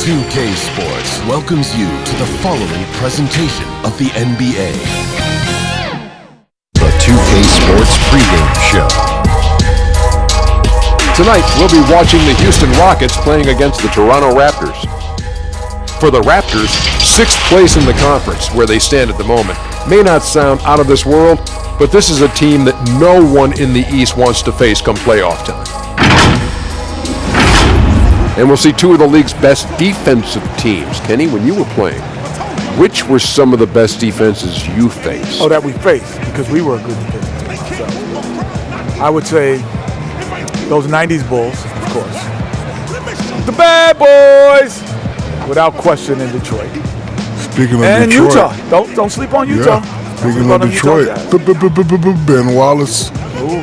2K Sports welcomes you to the following presentation of the NBA. The 2K Sports pregame show. Tonight, we'll be watching the Houston Rockets playing against the Toronto Raptors. For the Raptors, 6th place in the conference, where they stand at the moment, may not sound out of this world, but this is a team that no one in the East wants to face come playoff time. And we'll see two of the league's best defensive teams. Kenny, when you were playing, which were some of the best defenses you faced? Oh, that we faced, because we were a good defensive team. So I would say those 90s Bulls, of course. The bad boys, without question, in Detroit. Speaking of and Detroit. Utah. Don't sleep on Utah. Yeah. Speaking of Detroit, Ben Wallace,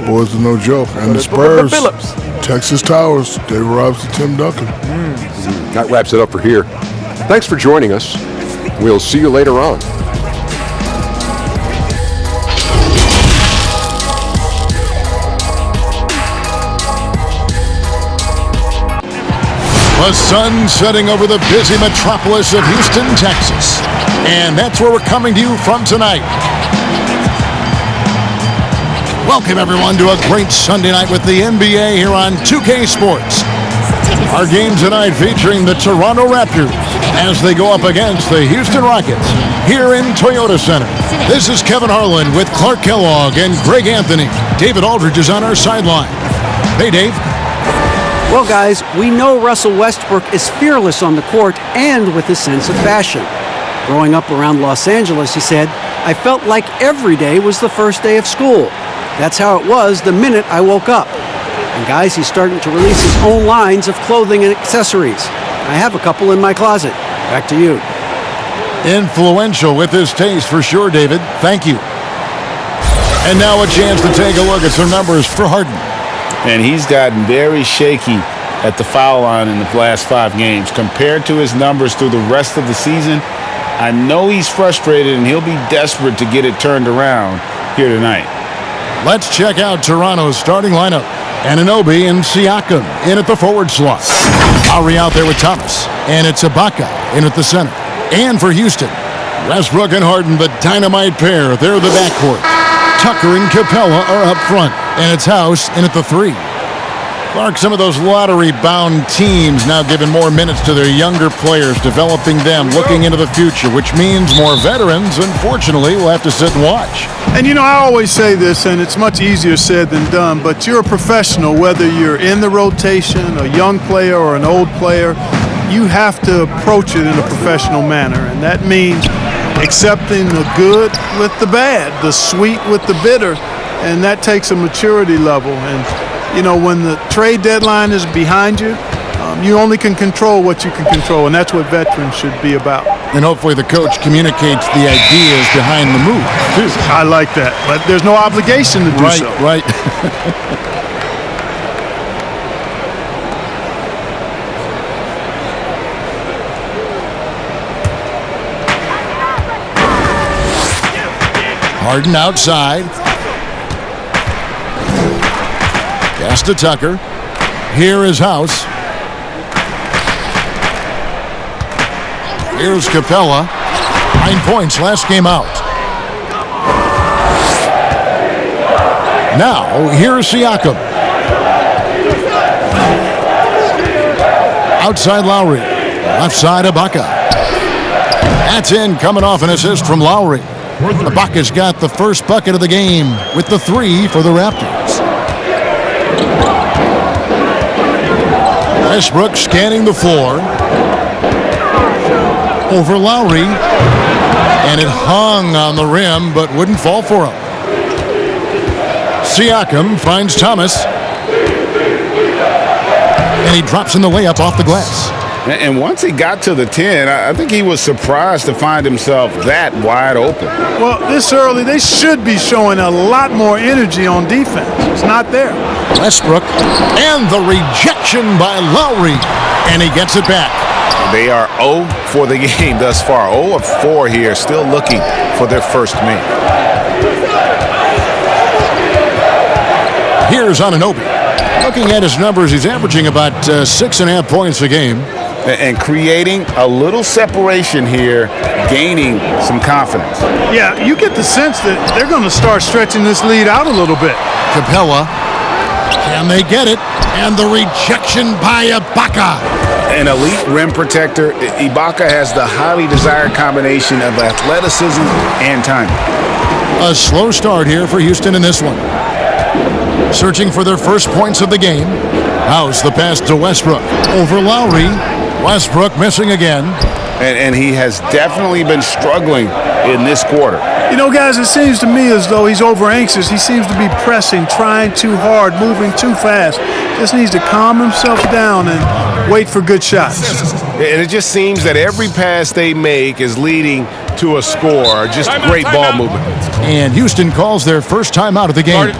boys are no joke. And the Spurs, Texas Towers, David Robinson, Tim Duncan. That wraps it up for here. Thanks for joining us. We'll see you later on. The sun setting over the busy metropolis of Houston, Texas. And that's where we're coming to you from tonight. Welcome, everyone, to a great Sunday night with the NBA here on 2K Sports. Our game tonight featuring the Toronto Raptors as they go up against the Houston Rockets here in Toyota Center. This is Kevin Harlan with Clark Kellogg and Greg Anthony. David Aldridge is on our sideline. Hey, Dave. Well, guys, we know Russell Westbrook is fearless on the court and with a sense of fashion. Growing up around Los Angeles, he said, I felt like every day was the first day of school. That's how it was the minute I woke up. And guys, he's starting to release his own lines of clothing and accessories. I have a couple in my closet. Back to you. Influential with his taste for sure, David. Thank you. And now a chance to take a look at some numbers for Harden. And he's gotten very shaky at the foul line in the last 5 games. Compared to his numbers through the rest of the season, I know he's frustrated and he'll be desperate to get it turned around here tonight. Let's check out Toronto's starting lineup. Anunoby and Siakam in at the forward slot. Lowry out there with Thomas. And it's Ibaka in at the center. And for Houston, Westbrook and Harden, the dynamite pair. They're the backcourt. Tucker and Capella are up front. And it's House in at the 3. Clark, some of those lottery-bound teams now giving more minutes to their younger players, developing them, looking into the future, which means more veterans. Unfortunately, we'll have to sit and watch. And, I always say this, and it's much easier said than done, but you're a professional, whether you're in the rotation, a young player or an old player, you have to approach it in a professional manner. And that means accepting the good with the bad, the sweet with the bitter, and that takes a maturity level. And when the trade deadline is behind you, you only can control what you can control, and that's what veterans should be about. And hopefully the coach communicates the ideas behind the move, too. I like that, but there's no obligation to do so. Right. Harden outside. Pass to Tucker. Here is House. Here's Capella. 9 points last game out. Now, here's Siakam. Outside Lowry. Left side Ibaka. That's in, coming off an assist from Lowry. Ibaka's got the first bucket of the game with the 3 for the Raptors. Westbrook scanning the floor. Over Lowry. And it hung on the rim, but wouldn't fall for him. Siakam finds Thomas. And he drops in the layup off the glass. And once he got to the 10, I think he was surprised to find himself that wide open. Well, this early, they should be showing a lot more energy on defense. It's not there. Westbrook, and the rejection by Lowry, and he gets it back. They are 0 for the game thus far. 0 of 4 here, still looking for their first make. Here's Anunoby. Looking at his numbers, he's averaging about 6.5 points a game. and creating a little separation here, gaining some confidence. Yeah, you get the sense that they're going to start stretching this lead out a little bit. Capella. Can they get it? And the rejection by Ibaka. An elite rim protector, Ibaka has the highly desired combination of athleticism and timing. A slow start here for Houston in this one. Searching for their first points of the game. House the pass to Westbrook. Over Lowry. Westbrook missing again. And he has definitely been struggling in this quarter. You know, guys, it seems to me as though he's over anxious. He seems to be pressing, trying too hard, moving too fast. Just needs to calm himself down and wait for good shots. And it just seems that every pass they make is leading to a score. Just great ball movement. And Houston calls their first time out of the game.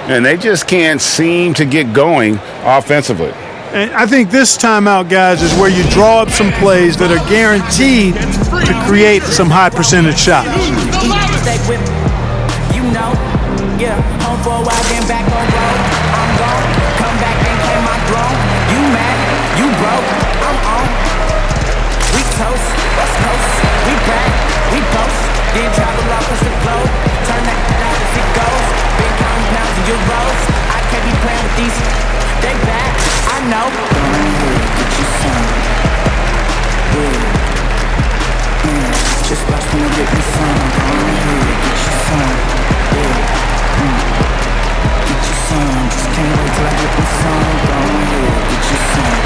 And they just can't seem to get going offensively. And I think this timeout, guys, is where you draw up some plays that are guaranteed to create some high percentage shots. You know, yeah, home for a while, then back on road. I'm gone, come back and claim my throne. You mad, you broke, I'm on. We toast, West Coast, we back, we post. Then travel across the globe, turn that out as it goes. Big counting pounds and euros. I can't be playing with these, they back, I know. Get you some, just watch me get me some. Get you some, get you some. Just can't wait till I get me some. Go ahead, get you some.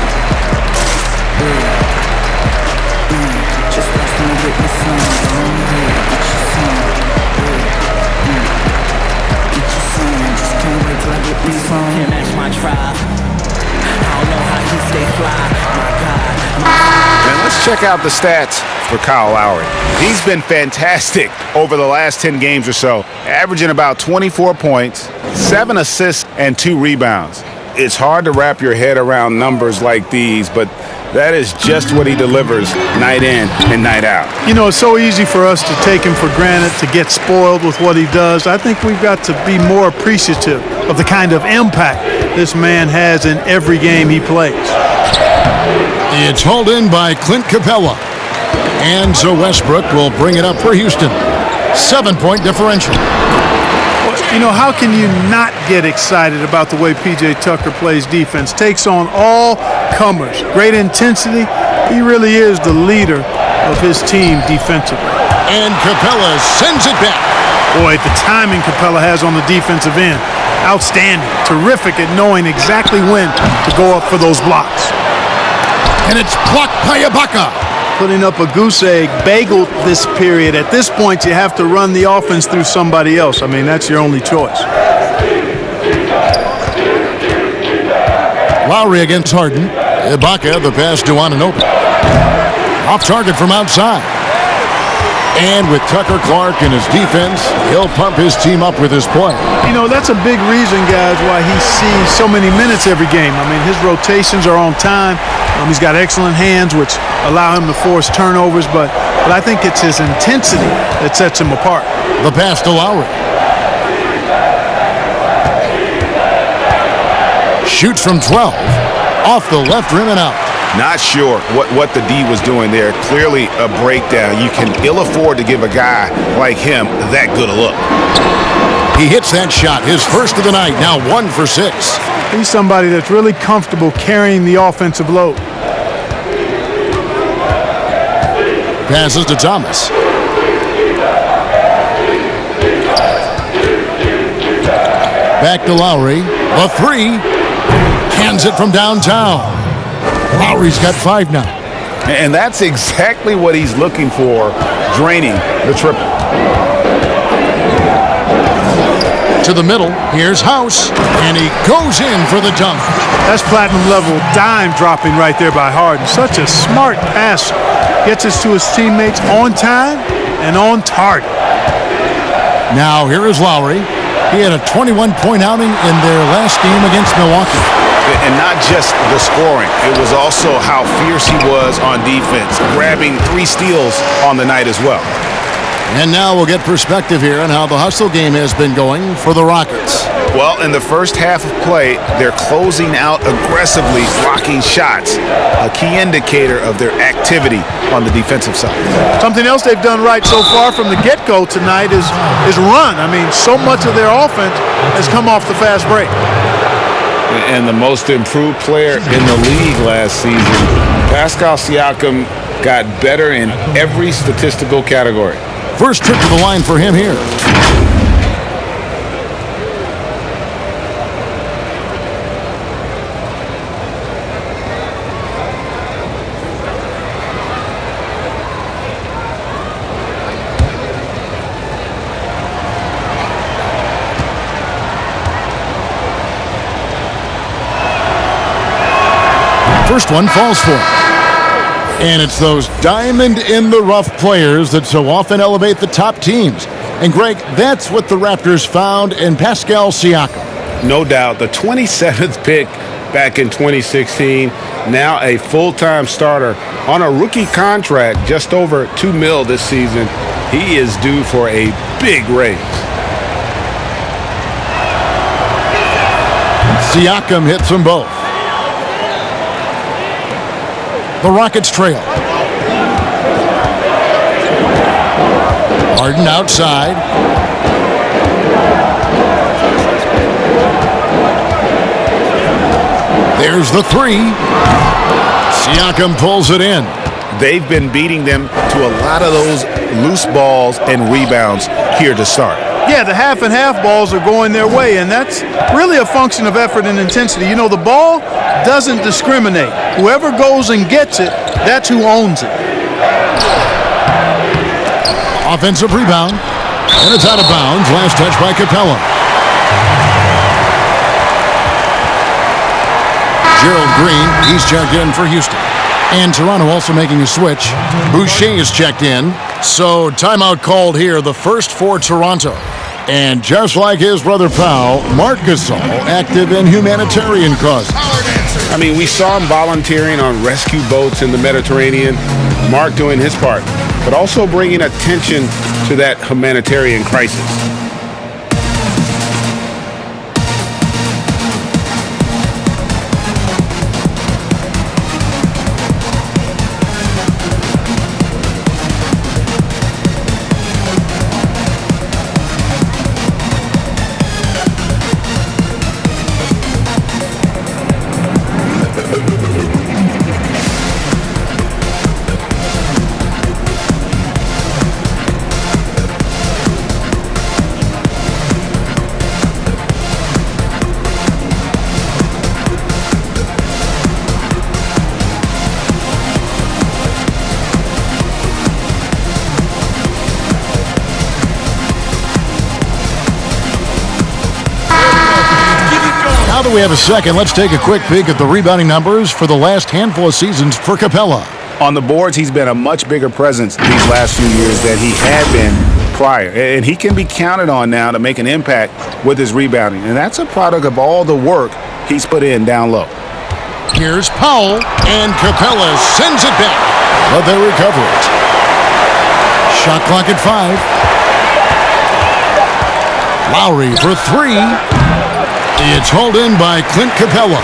Just watch me get me some. Go ahead, get you some. Get you some. Just can't wait till I get me some. Can't match my tribe. I don't know how he stay fly. My God. And let's check out the stats for Kyle Lowry. He's been fantastic over the last 10 games or so, averaging about 24 points, 7 assists, and 2 rebounds. It's hard to wrap your head around numbers like these, but that is just what he delivers night in and night out. You know, it's so easy for us to take him for granted, to get spoiled with what he does. I think we've got to be more appreciative of the kind of impact this man has in every game he plays. It's hauled in by Clint Capella. And so Westbrook will bring it up for Houston. 7-point differential. You know, how can you not get excited about the way P.J. Tucker plays defense? Takes on all comers. Great intensity. He really is the leader of his team defensively. And Capella sends it back. Boy, the timing Capella has on the defensive end. Outstanding. Terrific at knowing exactly when to go up for those blocks. And it's blocked by Ibaka. Putting up a goose egg bagel this period. At this point, you have to run the offense through somebody else. I mean, that's your only choice. Lowry against Harden. Ibaka, the pass to Anunoby. Off target from outside. And with Tucker Clark in his defense, he'll pump his team up with his play. You know, that's a big reason, guys, why he sees so many minutes every game. I mean, his rotations are on time. He's got excellent hands, which allow him to force turnovers, but I think it's his intensity that sets him apart. The pass to Lowry. Shoots from 12. Off the left rim and out. Not sure what the D was doing there. Clearly a breakdown. You can ill afford to give a guy like him that good a look. He hits that shot, his first of the night, now 1 for 6. He's somebody that's really comfortable carrying the offensive load. Passes to Thomas. Back to Lowry. The 3. Cans it from downtown. Lowry's got 5 now. And that's exactly what he's looking for, draining the triple. To the middle, here's House, and he goes in for the dunk. That's platinum level dime dropping right there by Harden. Such a smart passer. Gets us to his teammates on time and on target. Now here is Lowry. He had a 21-point outing in their last game against Milwaukee. And not just the scoring, it was also how fierce he was on defense, grabbing 3 steals on the night as well. And now we'll get perspective here on how the hustle game has been going for the Rockets. Well, in the first half of play, they're closing out aggressively, blocking shots, a key indicator of their activity on the defensive side. Something else they've done right so far from the get-go tonight is run. I mean, so much of their offense has come off the fast break. And the most improved player in the league last season, Pascal Siakam, got better in every statistical category. First trip to the line for him here. First one falls for him. And it's those diamond-in-the-rough players that so often elevate the top teams. And, Greg, that's what the Raptors found in Pascal Siakam. No doubt. The 27th pick back in 2016, now a full-time starter on a rookie contract, just over $2 million this season. He is due for a big raise. Siakam hits them both. The Rockets trail. Harden outside. There's the three. Siakam pulls it in. They've been beating them to a lot of those loose balls and rebounds here to start. Yeah, the half and half balls are going their way, and that's really a function of effort and intensity. You know, the ball doesn't discriminate. Whoever goes and gets it, that's who owns it. Offensive rebound, and it's out of bounds. Last touch by Capella. Gerald Green, he's checked in for Houston. And Toronto also making a switch. Boucher is checked in. So timeout called here, the first for Toronto. And just like his brother Pau, Marc Gasol active in humanitarian causes. I mean, we saw him volunteering on rescue boats in the Mediterranean. Marc doing his part, but also bringing attention to that humanitarian crisis. Now that we have a second, let's take a quick peek at the rebounding numbers for the last handful of seasons for Capella. On the boards, he's been a much bigger presence these last few years than he had been prior. And he can be counted on now to make an impact with his rebounding. And that's a product of all the work he's put in down low. Here's Powell, and Capella sends it back, but they recover it. Shot clock at 5. Lowry for three. It's hauled in by Clint Capella.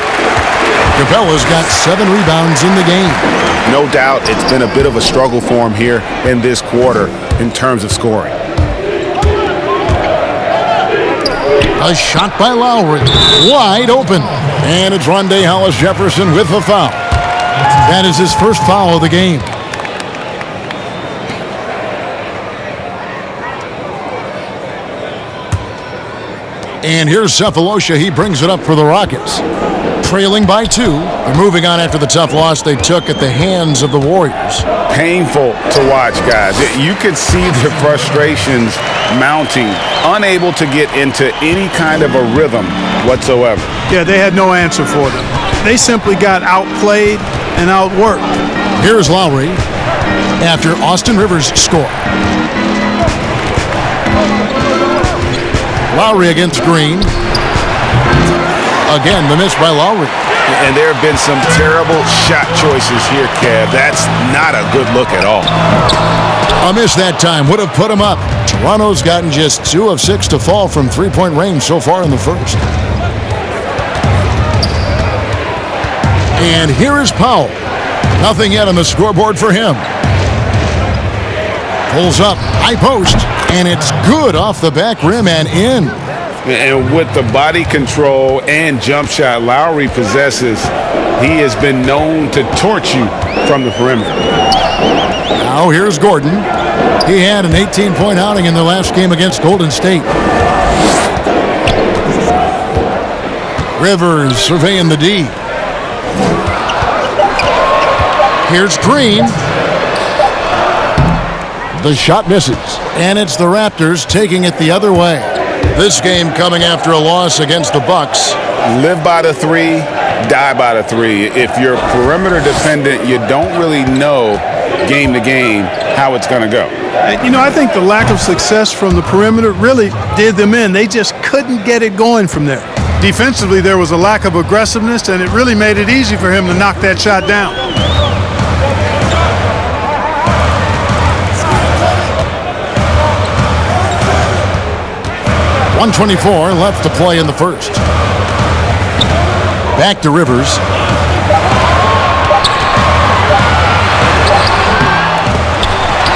Capella's got 7 rebounds in the game. No doubt it's been a bit of a struggle for him here in this quarter in terms of scoring. A shot by Lowry, wide open. And it's Rondae Hollis-Jefferson with the foul. That is his first foul of the game. And here's Cephalosha. He brings it up for the Rockets. Trailing by 2. They're moving on after the tough loss they took at the hands of the Warriors. Painful to watch, guys. You could see the frustrations mounting, unable to get into any kind of a rhythm whatsoever. Yeah, they had no answer for them. They simply got outplayed and outworked. Here's Lowry after Austin Rivers scored. Lowry against Green. Again, the miss by Lowry. And there have been some terrible shot choices here, Kev. That's not a good look at all. A miss that time would have put him up Toronto's gotten just 2 of 6 to fall from three-point range so far in the first. And here is Powell. Nothing yet on the scoreboard for him. Pulls up, high post, and it's good off the back rim and in. And with the body control and jump shot Lowry possesses, he has been known to torch you from the perimeter. Now here's Gordon. He had an 18-point outing in the last game against Golden State. Rivers surveying the D. Here's Green. The shot misses, and it's the Raptors taking it the other way. This game coming after a loss against the Bucks. Live by the three, die by the three. If you're perimeter dependent, you don't really know game to game how it's going to go. And, I think the lack of success from the perimeter really did them in. They just couldn't get it going from there. Defensively, there was a lack of aggressiveness, and it really made it easy for him to knock that shot down. .124 left to play in the first. Back to Rivers.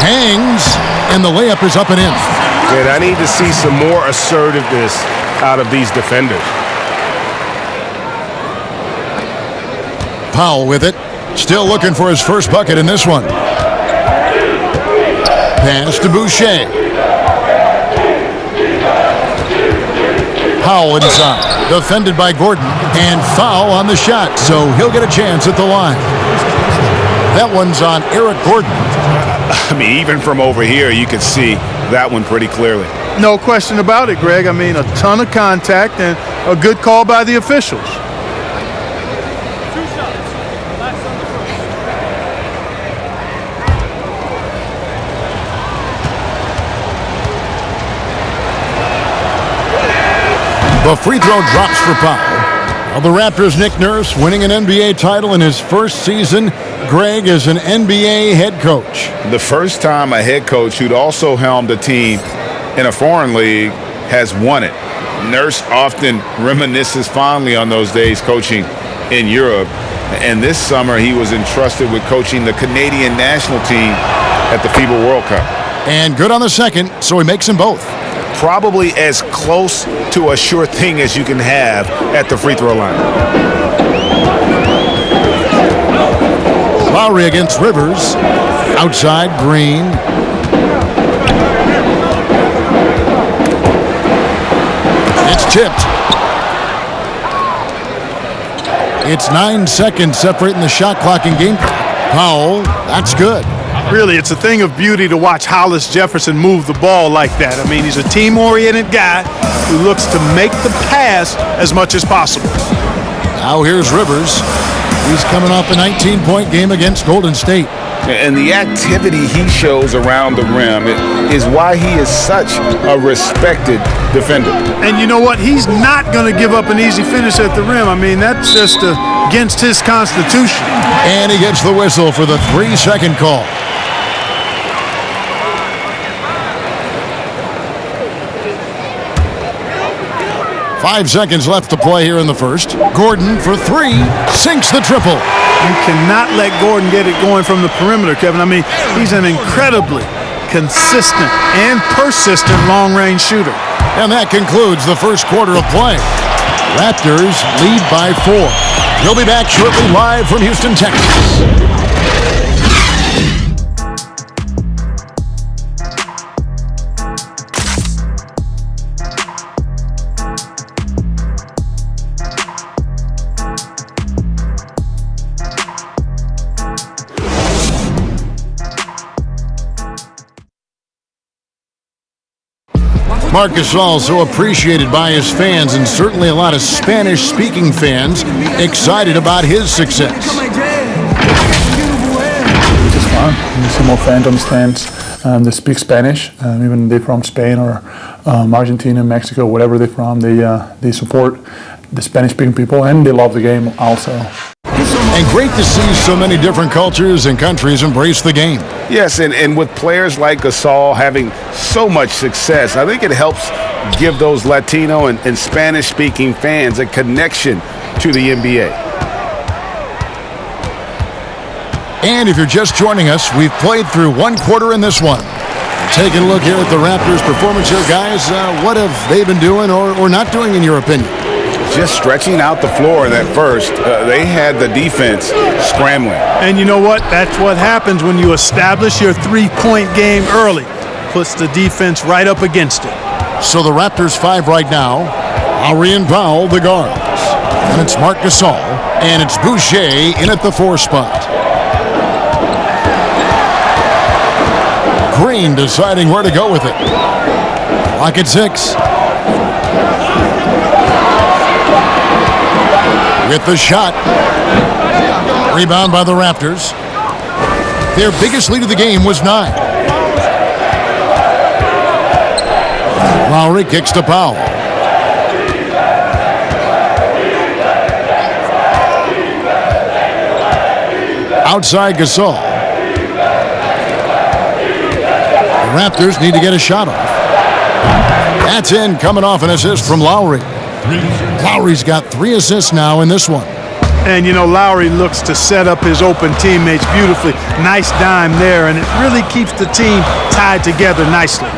Hangs, and the layup is up and in. And I need to see some more assertiveness out of these defenders. Powell with it. Still looking for his first bucket in this one. Pass to Boucher. Powell inside. Defended by Gordon. And foul on the shot, so he'll get a chance at the line. That one's on Eric Gordon. I mean, even from over here, you can see that one pretty clearly. No question about it, Greg. I mean, a ton of contact and a good call by the officials. The free throw drops for Powell. Well, the Raptors' Nick Nurse winning an NBA title in his first season. Greg is an NBA head coach. The first time a head coach who'd also helmed a team in a foreign league has won it. Nurse often reminisces fondly on those days coaching in Europe. And this summer he was entrusted with coaching the Canadian national team at the FIBA World Cup. And good on the second, so he makes them both. Probably as close to a sure thing as you can have at the free throw line. Lowry against Rivers. Outside, Green. It's tipped. It's 9 seconds separating the shot clock and game clock. Powell, that's good. Really, it's a thing of beauty to watch Hollis Jefferson move the ball like that. I mean, he's a team-oriented guy who looks to make the pass as much as possible. Now here's Rivers. He's coming off a 19-point game against Golden State. And the activity he shows around the rim is why he is such a respected defender. And you know what? He's not going to give up an easy finish at the rim. I mean, that's just against his constitution. And he gets the whistle for the 3-second call. Five seconds left to play here in the first. Gordon for three, sinks the triple. You cannot let Gordon get it going from the perimeter, Kevin. I mean, he's an incredibly consistent and persistent long-range shooter. And that concludes the first quarter of play. Raptors lead by 4. We'll be back shortly live from Houston, Texas. Marc Gasol, so appreciated by his fans, and certainly a lot of Spanish-speaking fans excited about his success. It's just fun. You see more fans on the stands that speak Spanish, even they're from Spain or Argentina, Mexico, whatever they're from. They support the Spanish-speaking people, and they love the game also. And great to see so many different cultures and countries embrace the game. Yes, and with players like Gasol having so much success, I think it helps give those Latino and Spanish-speaking fans a connection to the NBA. And if you're just joining us, we've played through one quarter in this one. Taking a look here at the Raptors' performance here, guys. What have they been doing or not doing, in your opinion? Just stretching out the floor in that first. They had the defense scrambling. And you know what? That's what happens when you establish your three-point game early. Puts the defense right up against it. So the Raptors 5 right now. Lowry and Powell, the guards. And it's Marc Gasol. And it's Boucher in at the 4 spot. Green deciding where to go with it. Clock at 6. With the shot. Rebound by the Raptors. Their biggest lead of the game was 9. Lowry kicks to Powell. Outside Gasol. The Raptors need to get a shot off. That's in, coming off an assist from Lowry. Lowry's got 3 assists now in this one. And, you know, Lowry looks to set up his open teammates beautifully. Nice dime there, and it really keeps the team tied together nicely.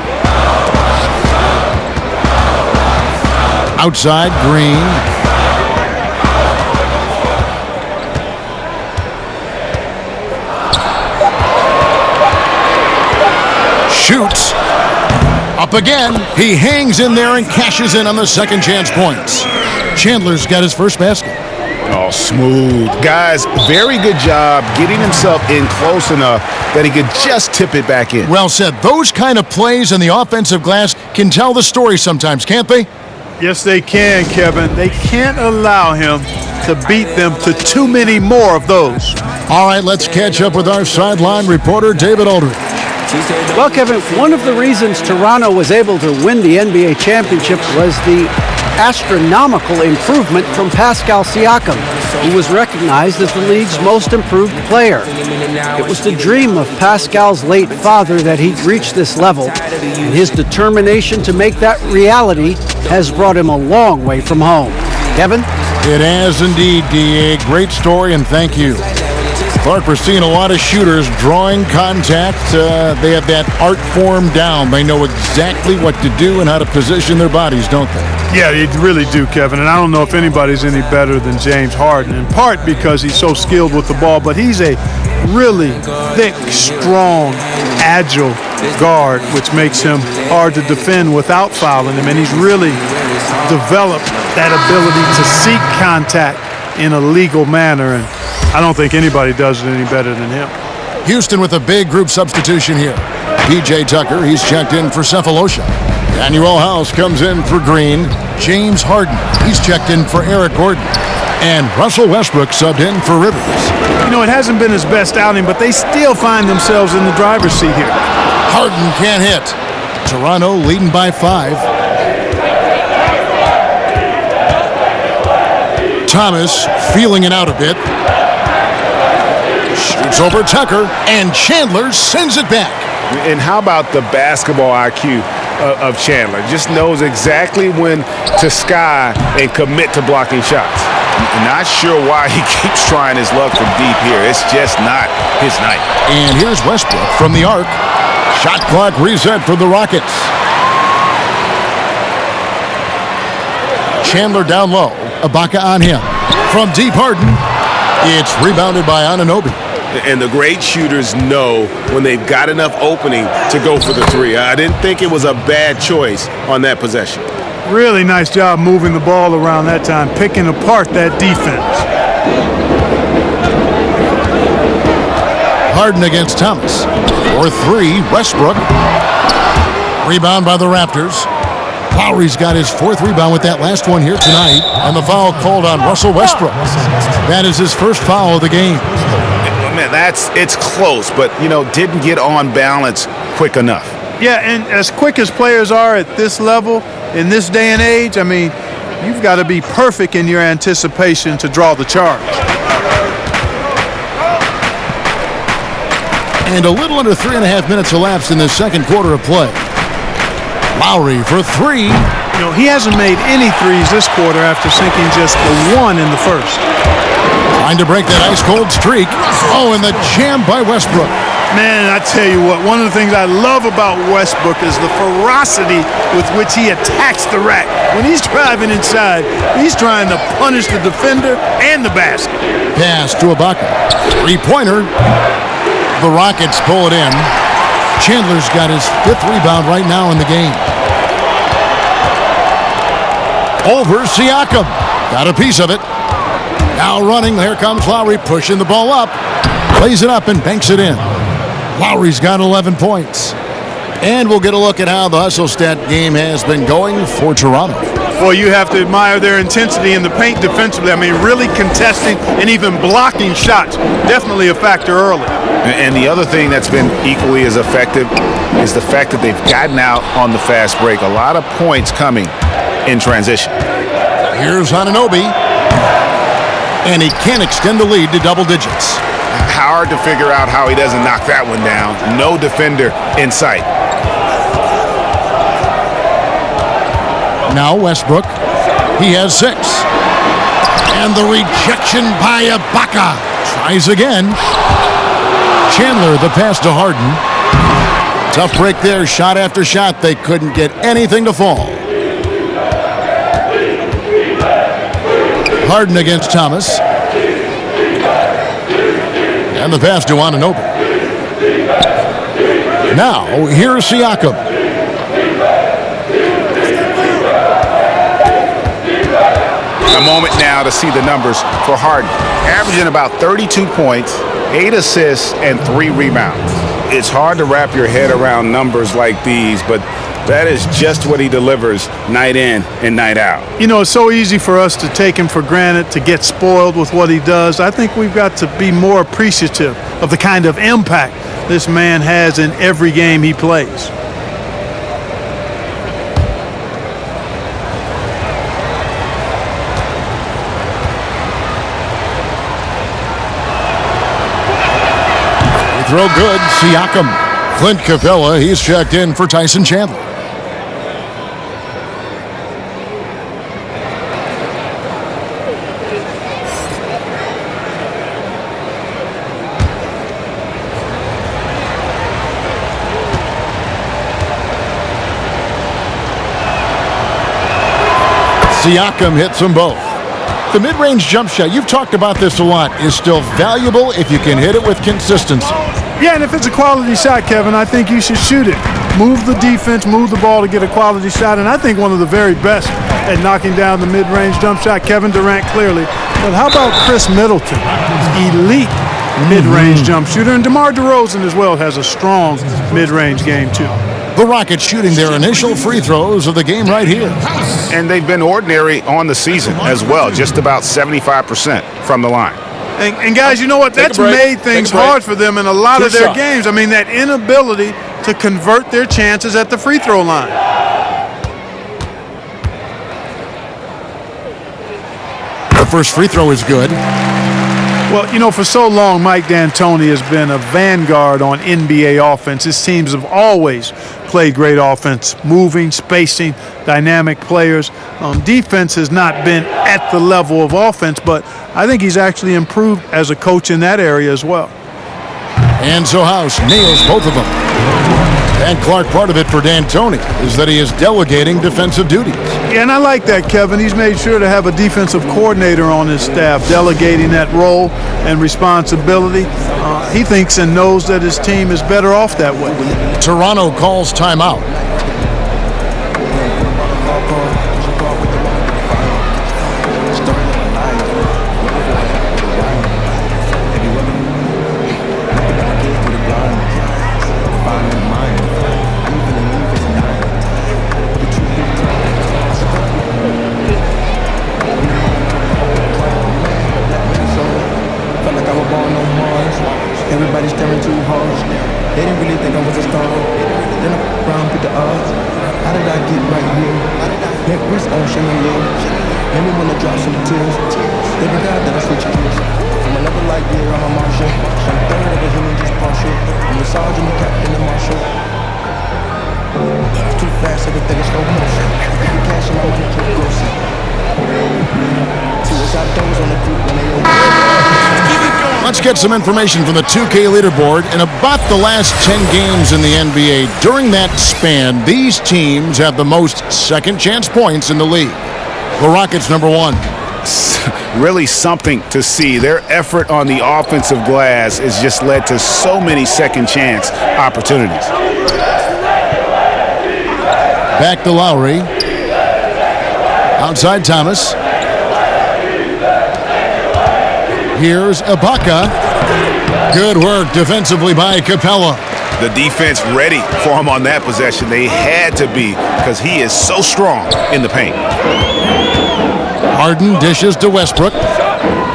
Outside, Green. Shoots. Up again. He hangs in there and cashes in on the second chance points. Chandler's got his first basket. Oh, smooth. Guys, very good job getting himself in close enough that he could just tip it back in. Well said. Those kind of plays in the offensive glass can tell the story sometimes, can't they? Yes, they can, Kevin. They can't allow him to beat them to too many more of those. All right, let's catch up with our sideline reporter, David Aldridge. Well, Kevin, one of the reasons Toronto was able to win the NBA championship was the astronomical improvement from Pascal Siakam, who was recognized as the league's most improved player. It was the dream of Pascal's late father that he'd reach this level, and his determination to make that reality has brought him a long way from home. Kevin? It has indeed, D.A. Great story, and thank you. Clark, we're seeing a lot of shooters drawing contact. They have that art form down. They know exactly what to do and how to position their bodies, don't they? Yeah, they really do, Kevin. And I don't know if anybody's any better than James Harden, in part because he's so skilled with the ball, but he's a really thick, strong, agile guard, which makes him hard to defend without fouling him. And he's really developed that ability to seek contact in a legal manner. And I don't think anybody does it any better than him. Houston with a big group substitution here. P.J. Tucker, he's checked in for Cephalosha. Daniel House comes in for Green. James Harden, he's checked in for Eric Gordon. And Russell Westbrook subbed in for Rivers. You know, it hasn't been his best outing, but they still find themselves in the driver's seat here. Harden can't hit. Toronto leading by 5. Thomas feeling it out a bit. Shoots over Tucker, and Chandler sends it back. And how about the basketball IQ of Chandler? Just knows exactly when to sky and commit to blocking shots. Not sure why he keeps trying his luck from deep here. It's just not his night. And here's Westbrook from the arc. Shot clock reset for the Rockets. Chandler down low. Ibaka on him. From deep, Harden. It's rebounded by Anunoby. And the great shooters know when they've got enough opening to go for the 3. I didn't think it was a bad choice on that possession. Really nice job moving the ball around that time, picking apart that defense. Harden against Thomas. For 3, Westbrook. Rebound by the Raptors. Lowry's got his 4th rebound with that last one here tonight, and the foul called on Russell Westbrook. That is his first foul of the game. Man, it's close, but, didn't get on balance quick enough. Yeah, and as quick as players are at this level, in this day and age, I mean, you've got to be perfect in your anticipation to draw the charge. And a little under 3.5 minutes elapsed in the second quarter of play. Lowry for three. You know, he hasn't made any threes this quarter after sinking just the one in the first. Trying to break that ice-cold streak. Oh, and the jam by Westbrook. Man, I tell you what, one of the things I love about Westbrook is the ferocity with which he attacks the rack. When he's driving inside, he's trying to punish the defender and the basket. Pass to Ibaka. Three-pointer. The Rockets pull it in. Chandler's got his 5th rebound right now in the game. Over Siakam. Got a piece of it. Now running. Here comes Lowry pushing the ball up. Plays it up and banks it in. Lowry's got 11 points. And we'll get a look at how the hustle stat game has been going for Toronto. Boy, you have to admire their intensity in the paint defensively. I mean, really contesting and even blocking shots. Definitely a factor early. And the other thing that's been equally as effective is the fact that they've gotten out on the fast break. A lot of points coming in transition. Here's Anunoby. And he can't extend the lead to double digits. Hard to figure out how he doesn't knock that one down. No defender in sight. Now Westbrook. He has 6. And the rejection by Ibaka. Tries again. Chandler, the pass to Harden. Tough break there, shot after shot. They couldn't get anything to fall. Harden against Thomas. And the pass to Anunoby. Now, here's Siakam. A moment now to see the numbers for Harden. Averaging about 32 points, 8 assists, and 3 rebounds. It's hard to wrap your head around numbers like these, but that is just what he delivers night in and night out. You know, it's so easy for us to take him for granted, to get spoiled with what he does. I think we've got to be more appreciative of the kind of impact this man has in every game he plays. Throw good, Siakam. Clint Capella, he's checked in for Tyson Chandler. Siakam hits them both. The mid-range jump shot, you've talked about this a lot, is still valuable if you can hit it with consistency. Yeah, and if it's a quality shot, Kevin, I think you should shoot it. Move the defense, move the ball to get a quality shot, and I think one of the very best at knocking down the mid-range jump shot, Kevin Durant clearly. But how about Chris Middleton? Elite mid-range jump shooter, and DeMar DeRozan as well has a strong mid-range game too. The Rockets shooting their initial free throws of the game right here. And they've been ordinary on the season as well, just about 75% from the line. And guys, you know what? That's made things hard for them in a lot of their games. I mean, that inability to convert their chances at the free throw line. The first free throw is good. Well, you know, for so long, Mike D'Antoni has been a vanguard on NBA offense. His teams have always played great offense, moving, spacing, dynamic players. Defense has not been at the level of offense, but I think he's actually improved as a coach in that area as well. And so House nails both of them. And Clark, part of it for D'Antoni is that he is delegating defensive duties. Yeah, and I like that, Kevin. He's made sure to have a defensive coordinator on his staff, delegating that role and responsibility. He thinks and knows that his team is better off that way. Toronto calls timeout. Everybody staring too hard. They didn't really think I was a star. Then I round with the odds. How did I get right here? Neck wrist on chandelier. Made me wanna drop some tears. Thank God that I switched gears. From another light year, I'm a Martian. I'm a third of a human, just partial. I'm the sergeant, the captain, the marshal. Too fast, everything is slow motion. Cash in my money, keep grossing. See what's outdoors on the group when they open. Let's get some information from the 2K leaderboard. In about the last 10 games in the NBA, during that span, these teams have the most second chance points in the league. The Rockets, number 1. Really something to see. Their effort on the offensive glass has just led to so many second chance opportunities. Back to Lowry. Outside Thomas. Here's Ibaka. Good work defensively by Capella. The defense ready for him on that possession. They had to be because he is so strong in the paint. Harden dishes to Westbrook.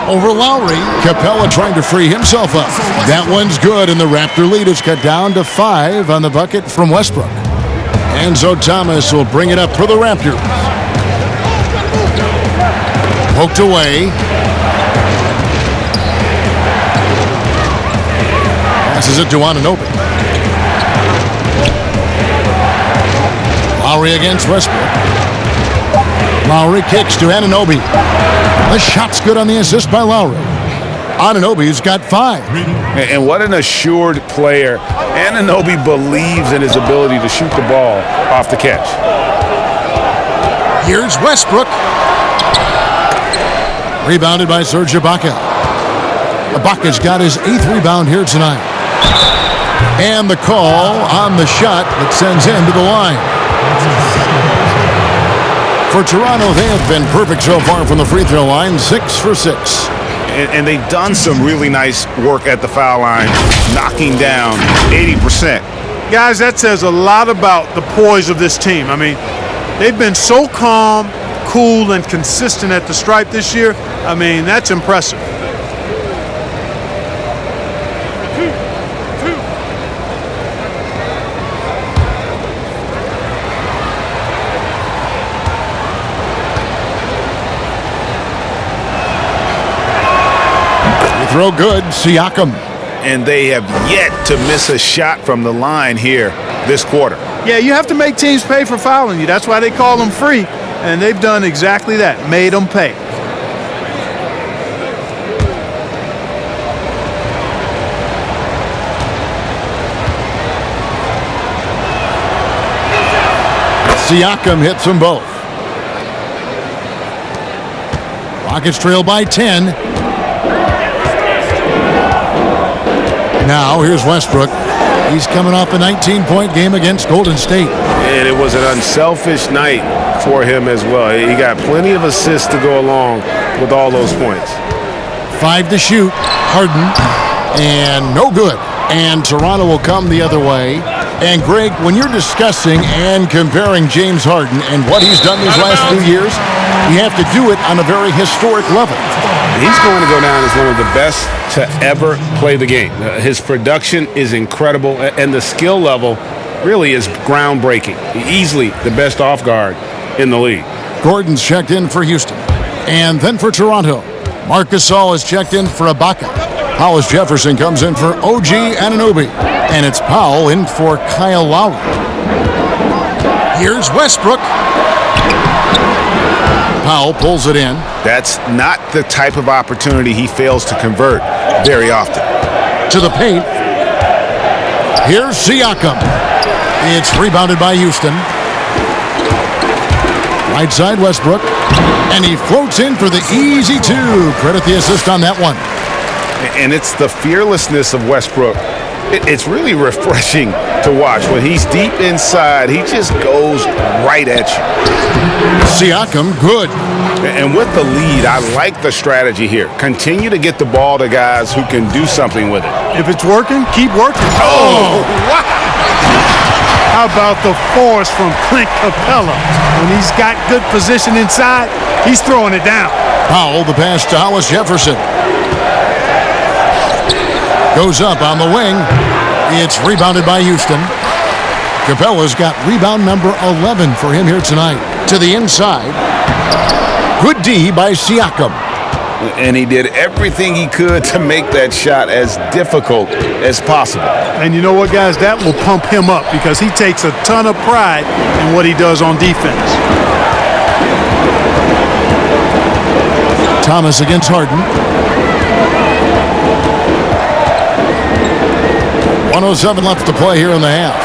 Over Lowry. Capella trying to free himself up. That one's good, and the Raptor lead is cut down to 5 on the bucket from Westbrook. And so Thomas will bring it up for the Raptors. Poked away. Passes it to Anunoby. Lowry against Westbrook. Lowry kicks to Anunoby. The shot's good on the assist by Lowry. Anunoby's got 5. And what an assured player. Anunoby believes in his ability to shoot the ball off the catch. Here's Westbrook. Rebounded by Serge Ibaka. Ibaka's got his 8th rebound here tonight. And the call on the shot that sends him to the line. For Toronto, they have been perfect so far from the free throw line, 6 for 6. And they've done some really nice work at the foul line, knocking down 80%. Guys, that says a lot about the poise of this team. I mean, they've been so calm, cool, and consistent at the stripe this year. I mean, that's impressive. Throw good, Siakam. And they have yet to miss a shot from the line here this quarter. Yeah, you have to make teams pay for fouling you. That's why they call them free. And they've done exactly that, made them pay. Siakam hits them both. Rockets trail by 10. Now, here's Westbrook. He's coming off a 19-point game against Golden State. And it was an unselfish night for him as well. He got plenty of assists to go along with all those points. 5 to shoot. Harden. And no good. And Toronto will come the other way. And, Greg, when you're discussing and comparing James Harden and what he's done these last few years, you have to do it on a very historic level. He's going to go down as one of the best to ever play the game. His production is incredible, and the skill level really is groundbreaking. Easily the best off guard in the league. Gordon's checked in for Houston. And then for Toronto, Marc Gasol is checked in for Ibaka. Hollis Jefferson comes in for OG Anunoby. And it's Powell in for Kyle Lowry. Here's Westbrook. Powell pulls it in. That's not the type of opportunity he fails to convert very often. To the paint. Here's Siakam. It's rebounded by Houston. Right side Westbrook. And he floats in for the easy 2. Credit the assist on that one. And it's the fearlessness of Westbrook. It's really refreshing to watch. When he's deep inside, he just goes right at you. Siakam, good. And with the lead, I like the strategy here. Continue to get the ball to guys who can do something with it. If it's working, keep working. Oh, wow. How about the force from Clint Capella? When he's got good position inside, he's throwing it down. Powell, the pass to Hollis Jefferson. Goes up on the wing. It's rebounded by Houston. Capella's got rebound number 11 for him here tonight. To the inside. Good D by Siakam. And he did everything he could to make that shot as difficult as possible. And you know what, guys? That will pump him up because he takes a ton of pride in what he does on defense. Thomas against Harden. 1:07 left to play here in the half.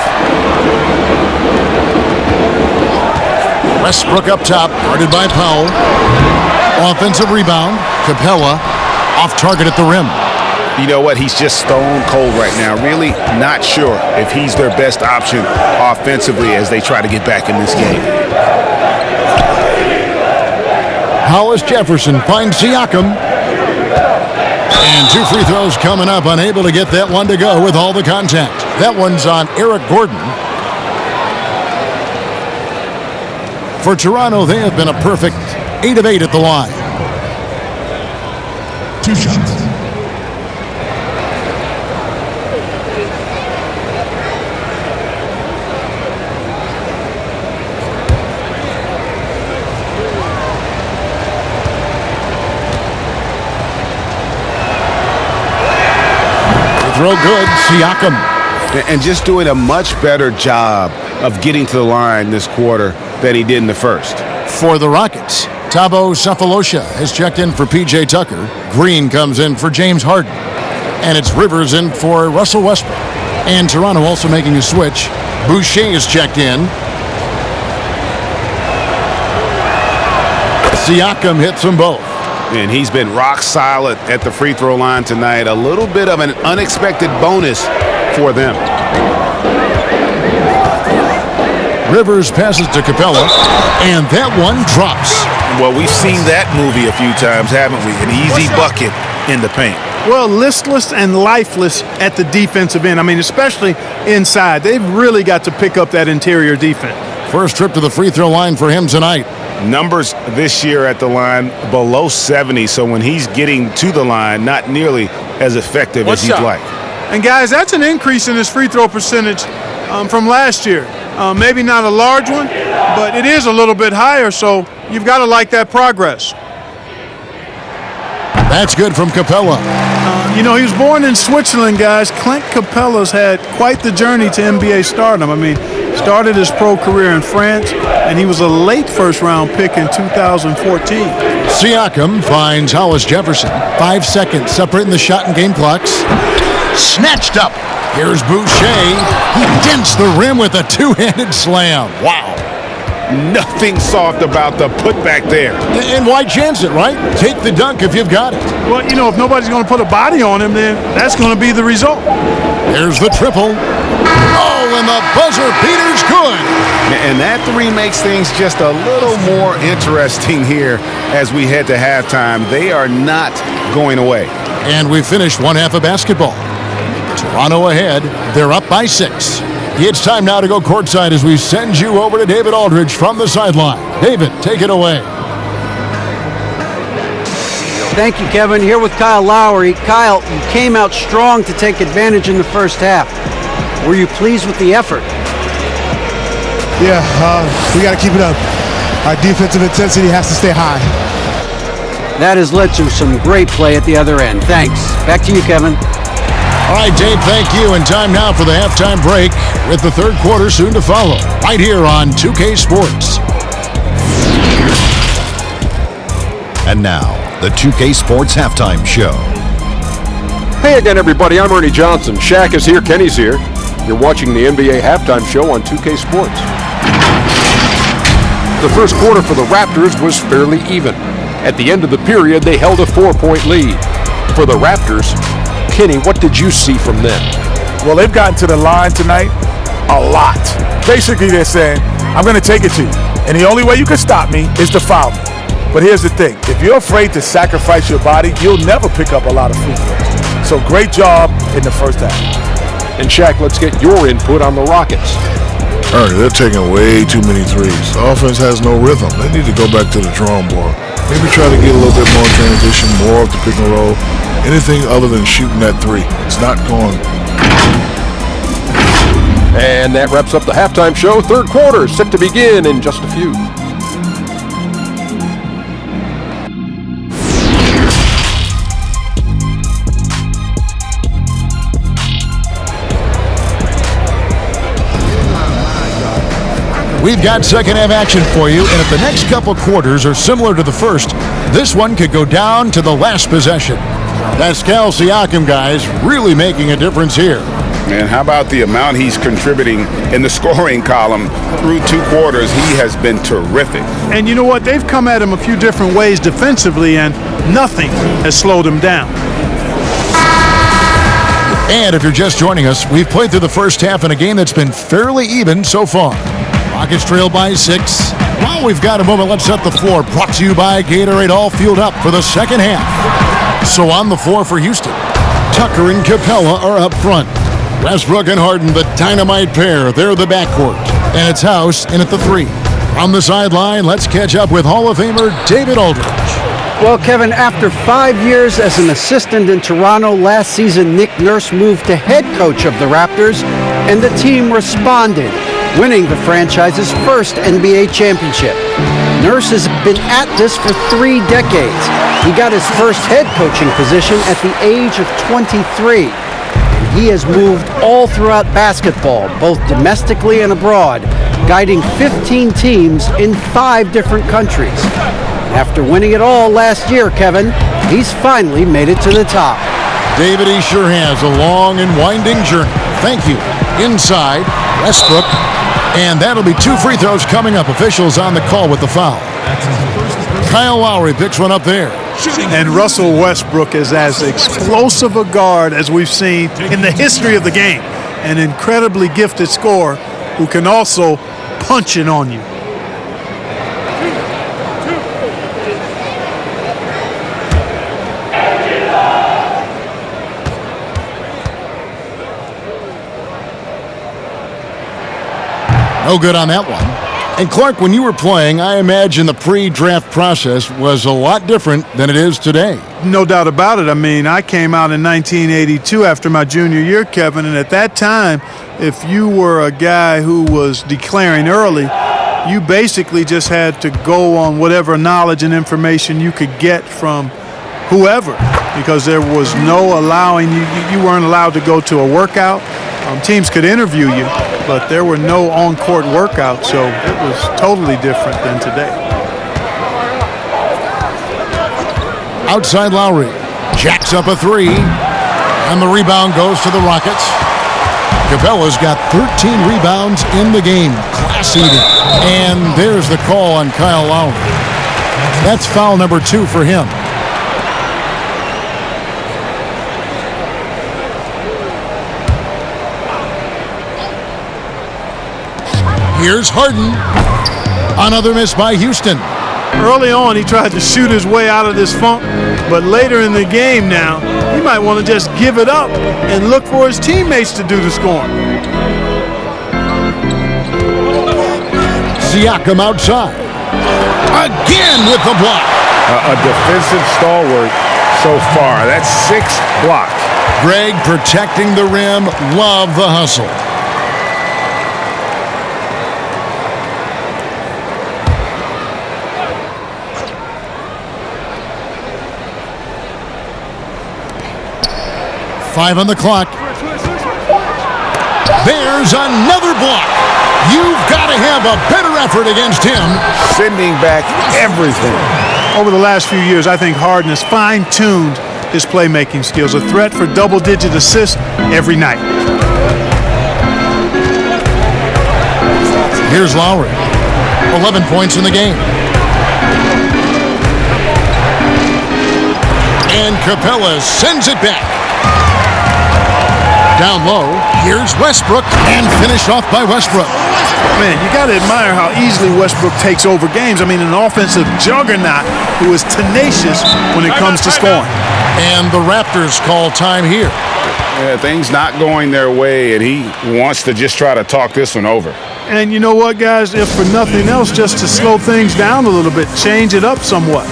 Westbrook up top, guarded by Powell. Offensive rebound. Capella off target at the rim. You know what? He's just stone cold right now. Really not sure if he's their best option offensively as they try to get back in this game. Hollis Jefferson finds Siakam. And 2 free throws coming up. Unable to get that one to go with all the contact. That one's on Eric Gordon. For Toronto, they have been a perfect 8 of 8 at the line. 2 shots. Throw good, Siakam. And just doing a much better job of getting to the line this quarter than he did in the first. For the Rockets, Thabo Sefolosha has checked in for P.J. Tucker. Green comes in for James Harden. And it's Rivers in for Russell Westbrook. And Toronto also making a switch. Boucher is checked in. Siakam hits them both. And he's been rock solid at the free throw line tonight. A little bit of an unexpected bonus for them. Rivers passes to Capella, and that one drops. Well, we've seen that movie a few times, haven't we? An easy bucket in the paint. Well, listless and lifeless at the defensive end. I mean, especially inside. They've really got to pick up that interior defense. First trip to the free throw line for him tonight. Numbers this year at the line below 70, so when he's getting to the line, not nearly as effective as he'd like. And guys, that's an increase in his free throw percentage from last year. Maybe not a large one, but it is a little bit higher, so you've got to like that progress. That's good from Capella. You know, he was born in Switzerland, guys. Clint Capella's had quite the journey to NBA stardom. I mean, started his pro career in France, and he was a late first-round pick in 2014. Siakam finds Hollis Jefferson. 5 seconds separating the shot and game clocks. Snatched up. Here's Boucher. He dents the rim with a two-handed slam. Wow. Nothing soft about the putback there. And why chance it, right? Take the dunk if you've got it. Well, you know, if nobody's going to put a body on him, then that's going to be the result. There's the triple. Oh, and the buzzer beater's good. And that three makes things just a little more interesting here as we head to halftime. They are not going away. And we finished one half of basketball. Toronto ahead. They're up by 6. It's time now to go courtside as we send you over to David Aldridge from the sideline. David, take it away. Thank you, Kevin. Here with Kyle Lowry. Kyle, you came out strong to take advantage in the first half. Were you pleased with the effort? Yeah, we got to keep it up. Our defensive intensity has to stay high. That has led to some great play at the other end. Thanks. Back to you, Kevin. All right, Dave, thank you. And time now for the halftime break with the third quarter soon to follow. Right here on 2K Sports. And now, the 2K Sports Halftime Show. Hey again, everybody. I'm Ernie Johnson. Shaq is here. Kenny's here. You're watching the NBA Halftime Show on 2K Sports. The first quarter for the Raptors was fairly even. At the end of the period, they held a 4-point lead. For the Raptors, Kenny, what did you see from them? Well, they've gotten to the line tonight a lot. Basically, they're saying, I'm going to take it to you. And the only way you can stop me is to foul me. But here's the thing. If you're afraid to sacrifice your body, you'll never pick up a lot of free throws. So great job in the first half. And Shaq, let's get your input on the Rockets. Ernie, they're taking way too many threes. The offense has no rhythm. They need to go back to the drawing board. Maybe try to get a little bit more transition, more of the pick and roll. Anything other than shooting that three. It's not going. And that wraps up the halftime show. Third quarter set to begin in just a few. We've got second half action for you, and if the next couple quarters are similar to the first, this one could go down to the last possession. Pascal Siakam, guys, really making a difference here. Man, how about the amount he's contributing in the scoring column through 2 quarters? He has been terrific. And you know what? They've come at him a few different ways defensively, and nothing has slowed him down. And if you're just joining us, we've played through the first half in a game that's been fairly even so far. Rockets trail by 6. While we've got a moment, let's set the floor. Brought to you by Gatorade, all fueled up for the second half. So on the floor for Houston, Tucker and Capella are up front. Westbrook and Harden, the dynamite pair. They're the backcourt. And it's House in at the 3. On the sideline, let's catch up with Hall of Famer David Aldridge. Well, Kevin, after 5 years as an assistant in Toronto, last season Nick Nurse moved to head coach of the Raptors, and the team responded, winning the franchise's first NBA championship. Nurse has been at this for 3 decades. He got his first head coaching position at the age of 23. He has moved all throughout basketball, both domestically and abroad, guiding 15 teams in 5 different countries. After winning it all last year, Kevin, he's finally made it to the top. David, he sure has a long and winding journey. Thank you. Inside, Westbrook. And that'll be 2 free throws coming up. Officials on the call with the foul. Kyle Lowry picks one up there. And Russell Westbrook is as explosive a guard as we've seen in the history of the game. An incredibly gifted scorer who can also punch it on you. No good on that one. And Clark, when you were playing, I imagine the pre-draft process was a lot different than it is today. No doubt about it. I mean, I came out in 1982 after my junior year, Kevin, and at that time, if you were a guy who was declaring early, you basically just had to go on whatever knowledge and information you could get from whoever, because there was no allowing you weren't allowed to go to a workout. Teams could interview you, but there were no on-court workouts, so it was totally different than today. Outside Lowry jacks up a 3, and the rebound goes to the Rockets. Capella's got 13 rebounds in the game, class-eating. And there's the call on Kyle Lowry. That's foul number 2 for him. Here's Harden. Another miss by Houston. Early on, he tried to shoot his way out of this funk, but later in the game now, he might want to just give it up and look for his teammates to do the scoring. Siakam outside. Again with the block. A defensive stalwart so far. That's 6 blocks. Greg protecting the rim. Love the hustle. Five on the clock. There's another block. You've got to have a better effort against him. Sending back everything. Over the last few years, I think Harden has fine-tuned his playmaking skills. A threat for double-digit assists every night. Here's Lowry. 11 points in the game. And Capella sends it back. Down low, here's Westbrook, and finished off by Westbrook. Man, you got to admire how easily Westbrook takes over games. I mean, an offensive juggernaut who is tenacious when it comes to scoring. And the Raptors call time here. Yeah, things not going their way, and he wants to just try to talk this one over. And you know what, guys? If for nothing else, just to slow things down a little bit, change it up somewhat.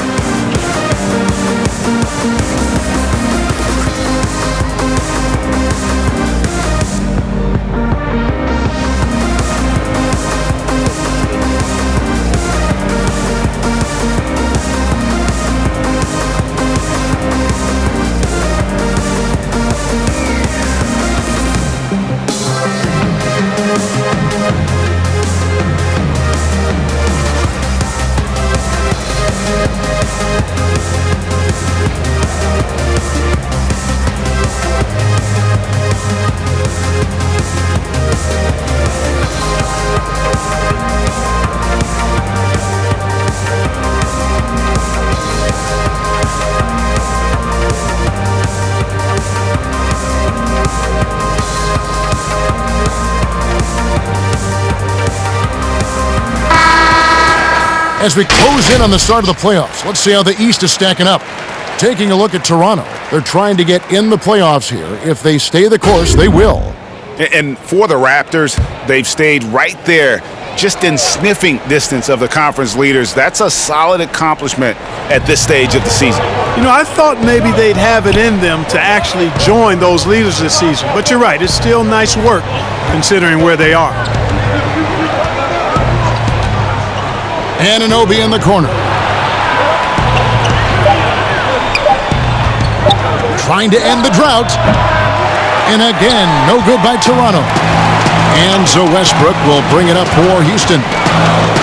As we close in on the start of the playoffs, let's see how the East is stacking up. Taking a look at Toronto, they're trying to get in the playoffs here. If they stay the course, they will. And for the Raptors, they've stayed right there, just in sniffing distance of the conference leaders. That's a solid accomplishment at this stage of the season. You know, I thought maybe they'd have it in them to actually join those leaders this season. But you're right, it's still nice work considering where they are. Anunoby in the corner. Trying to end the drought. And again, no good by Toronto. And so Westbrook will bring it up for Houston.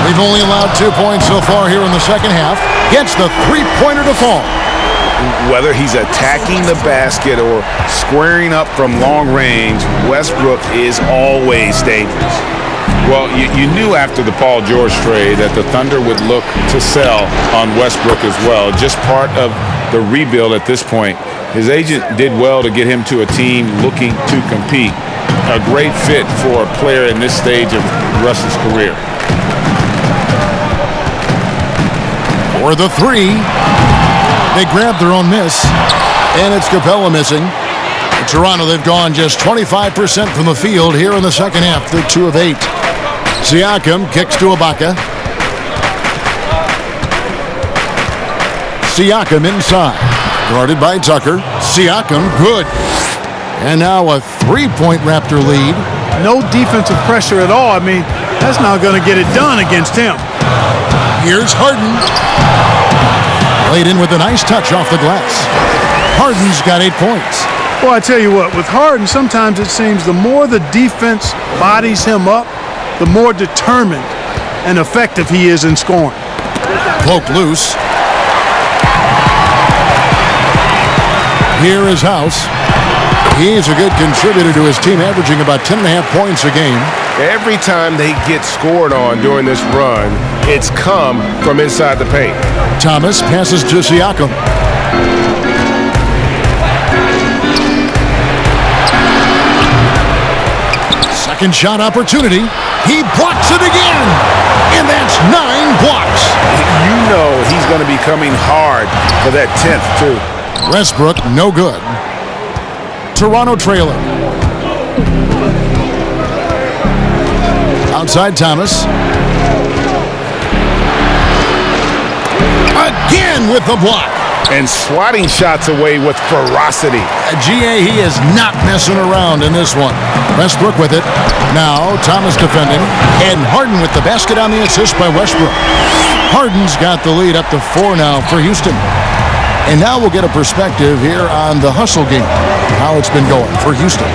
They've only allowed 2 points so far here in the second half. Gets the three-pointer to fall. Whether he's attacking the basket or squaring up from long range, Westbrook is always dangerous. Well, you knew after the Paul George trade that the Thunder would look to sell on Westbrook as well. Just part of the rebuild at this point. His agent did well to get him to a team looking to compete. A great fit for a player in this stage of Russ's career. For the three, they grabbed their own miss, and it's Capella missing. In Toronto, they've gone just 25% from the field here in the second half. They're 2 of 8. Siakam kicks to Ibaka. Siakam inside. Guarded by Tucker. Siakam, good. And now a three-point Raptor lead. No defensive pressure at all. I mean, that's not going to get it done against him. Here's Harden. Laid in with a nice touch off the glass. Harden's got 8 points. Well, I tell you what, with Harden, sometimes it seems the more the defense bodies him up, the more determined and effective he is in scoring. Cloak loose. Here is House. He's a good contributor to his team, averaging about 10.5 points a game. Every time they get scored on during this run, it's come from inside the paint. Thomas passes to Siakam. Second shot opportunity. He blocks it again. And that's 9 blocks. You know he's going to be coming hard for that 10th, too. Westbrook, no good. Toronto trailer. Outside Thomas. Again with the block. And swatting shots away with ferocity. GA, he is not messing around in this one. Westbrook with it. Now Thomas defending. And Harden with the basket on the assist by Westbrook. Harden's got the lead up to 4 now for Houston. And now we'll get a perspective here on the hustle game, how it's been going for Houston.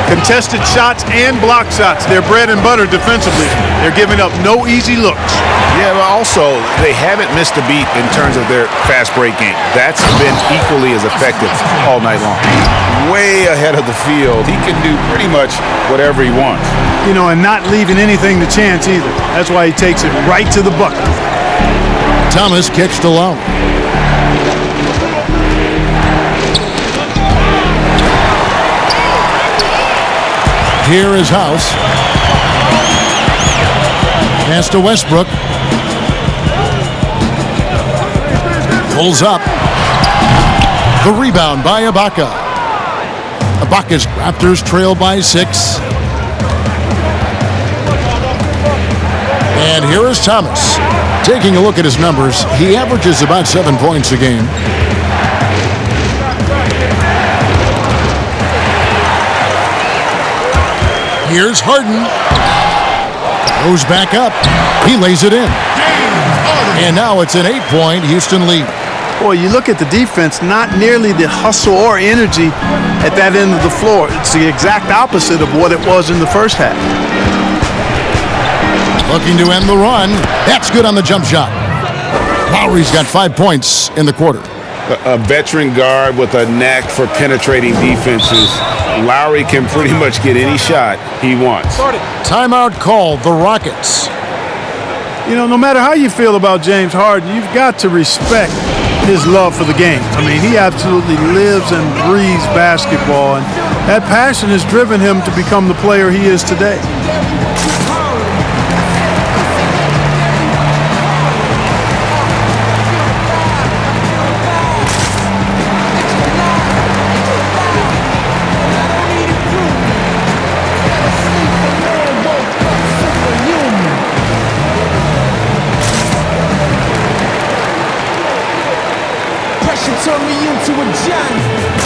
Contested shots and block shots. They're bread and butter defensively. They're giving up no easy looks. Yeah, but also they haven't missed a beat in terms of their fast break game. That's been equally as effective all night long. Way ahead of the field. He can do pretty much whatever he wants. You know, and not leaving anything to chance either. That's why he takes it right to the bucket. Thomas kicks to Lowry. Here is House. Pass to Westbrook. Pulls up. The rebound by Ibaka. Ibaka's Raptors trail by 6. And here is Thomas. Taking a look at his numbers, he averages about 7 points a game. Here's Harden. Goes back up. He lays it in. And now it's an 8-point Houston lead. Boy, you look at the defense, not nearly the hustle or energy at that end of the floor. It's the exact opposite of what it was in the first half. Looking to end the run. That's good on the jump shot. Lowry's got 5 points in the quarter. A veteran guard with a knack for penetrating defenses. Lowry can pretty much get any shot he wants. Timeout called, the Rockets. You know, no matter how you feel about James Harden, you've got to respect his love for the game. I mean, he absolutely lives and breathes basketball, and that passion has driven him to become the player he is today. She turned me into a giant.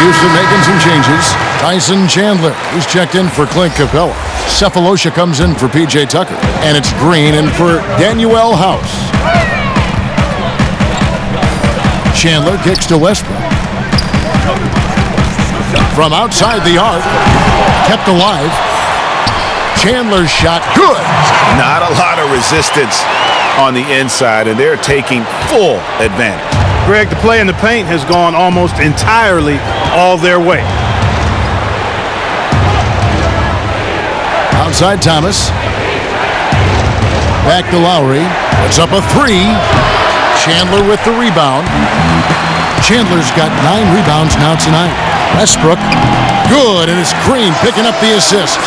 Houston making some changes. Tyson Chandler is checked in for Clint Capella. Cephalosha comes in for P.J. Tucker. And it's Green in for Danuel House. Chandler kicks to Westbrook. From outside the arc. Kept alive. Chandler's shot. Good. Not a lot of resistance on the inside, and they're taking full advantage. Greg, the play in the paint has gone almost entirely all their way. Outside Thomas. Back to Lowry. Puts up a three. Chandler with the rebound. Chandler's got 9 rebounds now tonight. Westbrook. Good, and it's Green picking up the assist.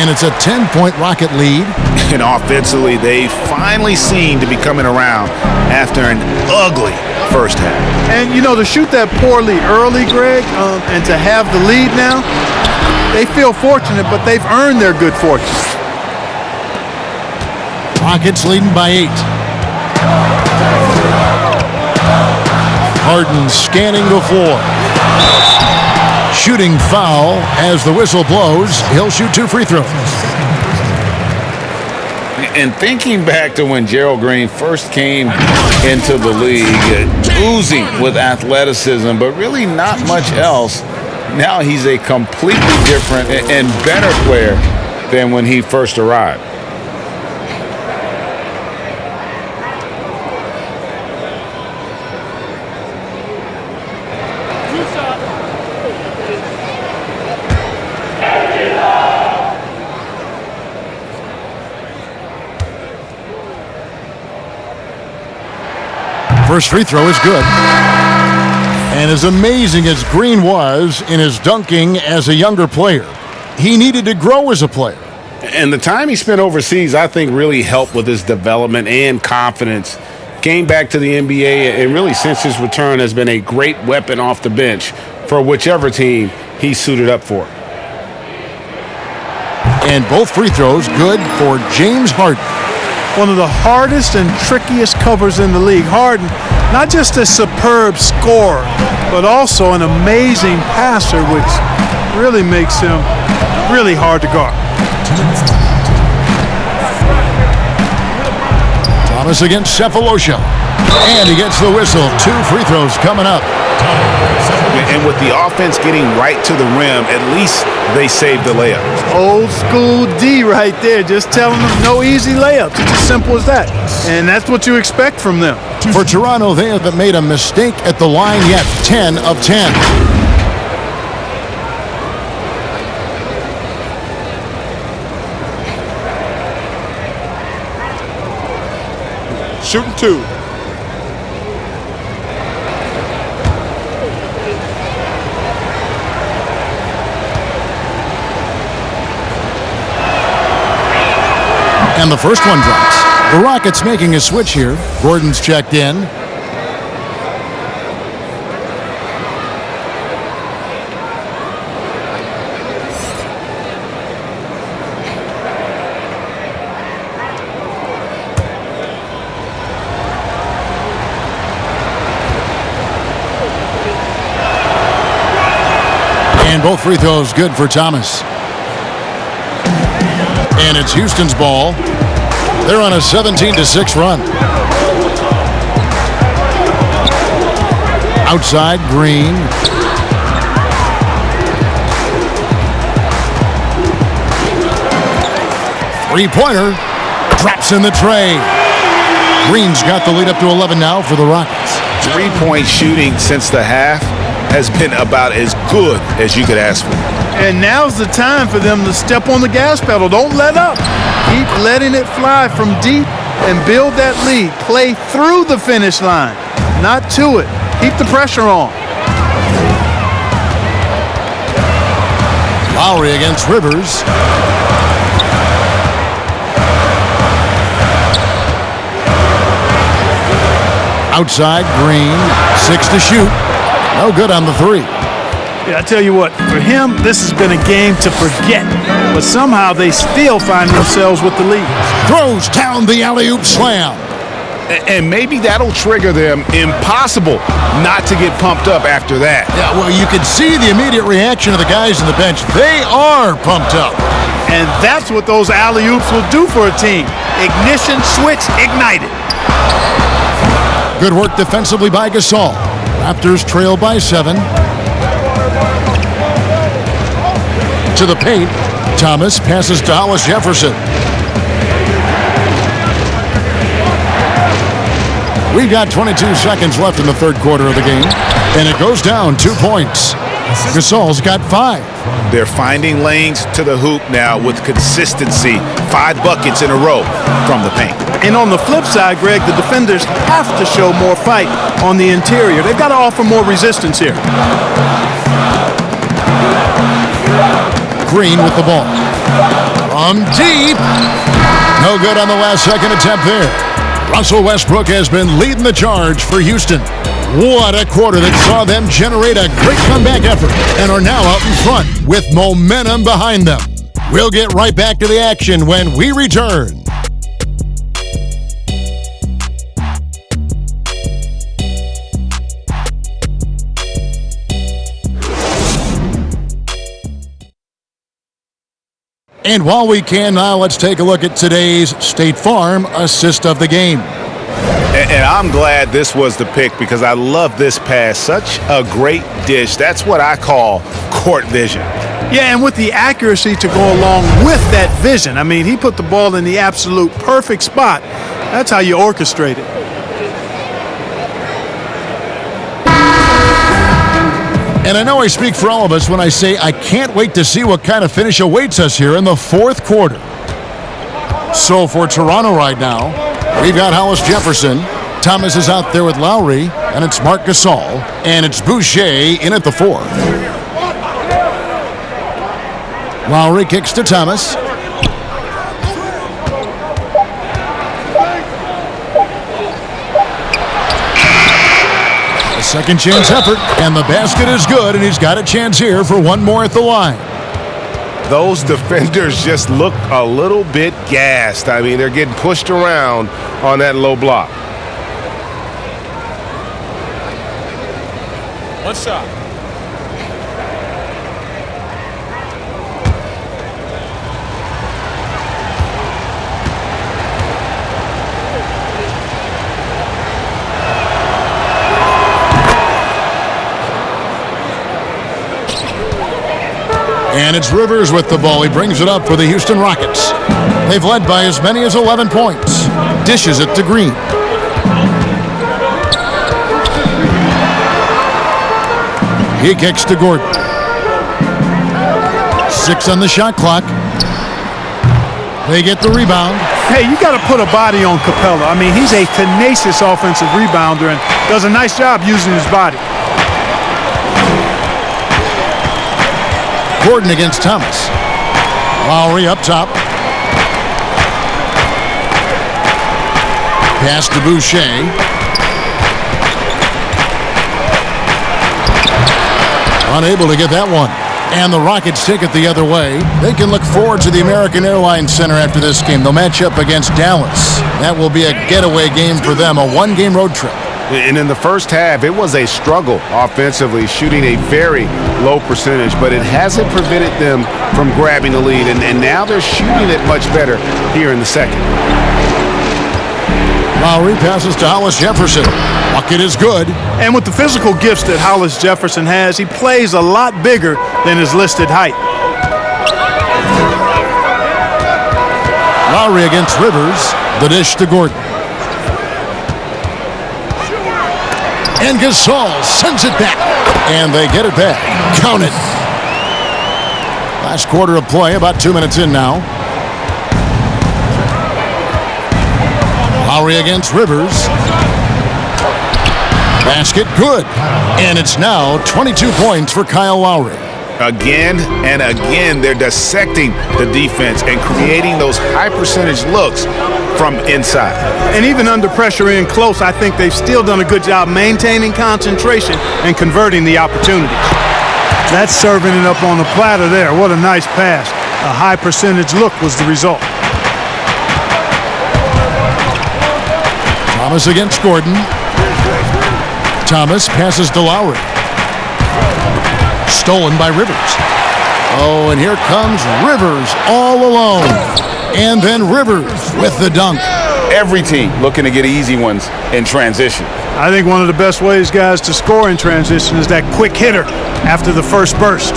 And it's a 10-point Rocket lead. And offensively, they finally seem to be coming around after an ugly first half. And, you know, to shoot that poorly early, Greg, and to have the lead now, they feel fortunate, but they've earned their good fortune. Rockets leading by 8. Harden scanning the floor. Shooting foul as the whistle blows. He'll shoot 2 free throws. And thinking back to when Gerald Green first came into the league, oozing with athleticism, but really not much else, now he's a completely different and better player than when he first arrived. First free throw is good. And as amazing as Green was in his dunking as a younger player, he needed to grow as a player. And the time he spent overseas, I think, really helped with his development and confidence. Came back to the NBA, and really since his return has been a great weapon off the bench for whichever team he's suited up for. And both free throws good for James Harden. One of the hardest and trickiest covers in the league. Harden, not just a superb scorer, but also an amazing passer, which really makes him really hard to guard. Thomas against Cephalosha. And he gets the whistle. 2 free throws coming up. And with the offense getting right to the rim, at least they saved the layup. Old school D right there, just telling them no easy layups. It's as simple as that. And that's what you expect from them. For Toronto, they haven't made a mistake at the line yet. 10 of 10. Shooting 2. And the first one drops. The Rockets making a switch here. Gordon's checked in. And both free throws good for Thomas. And it's Houston's ball. They're on a 17-6 run. Outside, Green. Three-pointer. Drops in the tray. Green's got the lead up to 11 now for the Rockets. 3-point shooting since the half has been about as good as you could ask for. And now's the time for them to step on the gas pedal. Don't let up. Keep letting it fly from deep and build that lead. Play through the finish line, not to it. Keep the pressure on. Lowry against Rivers. Outside, Green. 6 to shoot. No good on the 3. Yeah, I tell you what, for him, this has been a game to forget. But somehow they still find themselves with the lead. Throws down the alley-oop slam. And maybe that'll trigger them. Impossible not to get pumped up after that. Yeah, well, you can see the immediate reaction of the guys on the bench. They are pumped up. And that's what those alley-oops will do for a team. Ignition switch ignited. Good work defensively by Gasol. Raptors trail by 7. To the paint. Thomas passes to Hollis Jefferson. We've got 22 seconds left in the third quarter of the game, and it goes down 2 points. Gasol's got 5. They're finding lanes to the hoop now with consistency. 5 buckets in a row from the paint. And on the flip side, Greg, the defenders have to show more fight on the interior. They've got to offer more resistance here. Green with the ball. From deep. No good on the last second attempt there. Russell Westbrook has been leading the charge for Houston. What a quarter that saw them generate a great comeback effort and are now out in front with momentum behind them. We'll get right back to the action when we return. And while we can now, let's take a look at today's State Farm assist of the game. And I'm glad this was the pick because I love this pass. Such a great dish. That's what I call court vision. Yeah, and with the accuracy to go along with that vision. I mean, he put the ball in the absolute perfect spot. That's how you orchestrate it. And I know I speak for all of us when I say I can't wait to see what kind of finish awaits us here in the fourth quarter. So for Toronto right now, we've got Hollis Jefferson. Thomas is out there with Lowry, and it's Marc Gasol, and it's Boucher in at the 4th. Lowry kicks to Thomas. A second chance effort, and the basket is good, and he's got a chance here for one more at the line. Those defenders just look a little bit gassed. I mean, they're getting pushed around on that low block. One shot. And it's Rivers with the ball. He brings it up for the Houston Rockets. They've led by as many as 11 points. Dishes it to Green. He kicks to Gordon. 6 on the shot clock. They get the rebound. Hey, you got to put a body on Capella. I mean, he's a tenacious offensive rebounder and does a nice job using his body. Gordon against Thomas. Lowry up top. Pass to Boucher. Unable to get that one. And the Rockets take it the other way. They can look forward to the American Airlines Center after this game. They'll match up against Dallas. That will be a getaway game for them, a one-game road trip. And in the first half, it was a struggle offensively, shooting a very low percentage, but it hasn't prevented them from grabbing the lead. And now they're shooting it much better here in the second. Lowry passes to Hollis Jefferson. Bucket is good. And with the physical gifts that Hollis Jefferson has, he plays a lot bigger than his listed height. Lowry against Rivers. The dish to Gordon. And Gasol sends it back. And they get it back. Count it. Last quarter of play, about 2 minutes in now. Lowry against Rivers. Basket good. And it's now 22 points for Kyle Lowry. Again and again, they're dissecting the defense and creating those high percentage looks from inside. And even under pressure in close, I think they've still done a good job maintaining concentration and converting the opportunities. That's serving it up on the platter there. What a nice pass. A high percentage look was the result. Thomas against Gordon. Thomas passes to Lowry. Stolen by Rivers. Oh, and here comes Rivers all alone. And then Rivers with the dunk. Every team looking to get easy ones in transition. I think one of the best ways, guys, to score in transition is that quick hitter after the first burst.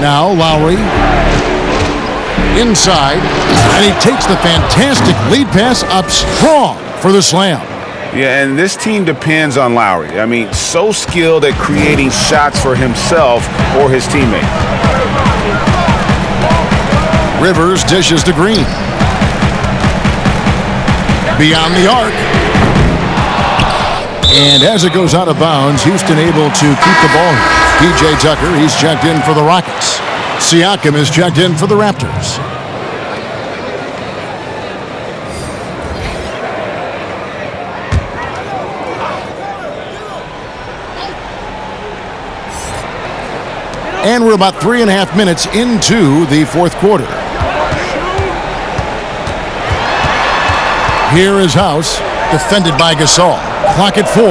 Now Lowry inside, and he takes the fantastic lead pass up strong for the slam. Yeah, and this team depends on Lowry. I mean, so skilled at creating shots for himself or his teammates. Rivers dishes to Green. Beyond the arc. And as it goes out of bounds, Houston able to keep the ball. P.J. Tucker, he's checked in for the Rockets. Siakam is checked in for the Raptors. And we're about 3.5 minutes into the fourth quarter. Here is House, defended by Gasol. Clock at 4.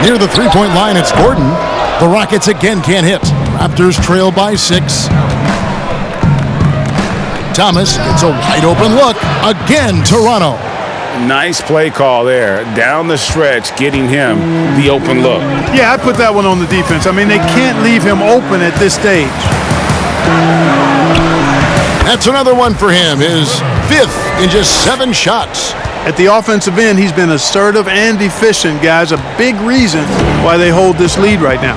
Near the three-point line, it's Gordon. The Rockets again can't hit. Raptors trail by 6. Thomas gets a wide-open look. Again, Toronto. Nice play call there. Down the stretch, getting him the open look. Yeah, I put that one on the defense. I mean, they can't leave him open at this stage. That's another one for him. His 5th in just 7 shots. At the offensive end, he's been assertive and efficient, guys. A big reason why they hold this lead right now.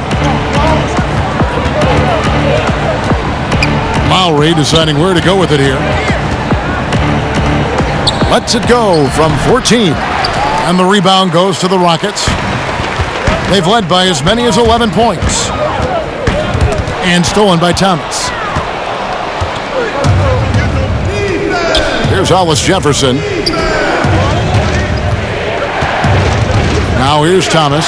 Lowry deciding where to go with it here. Lets it go from 14. And the rebound goes to the Rockets. They've led by as many as 11 points. And stolen by Thomas. Here's Hollis Jefferson. Now here's Thomas.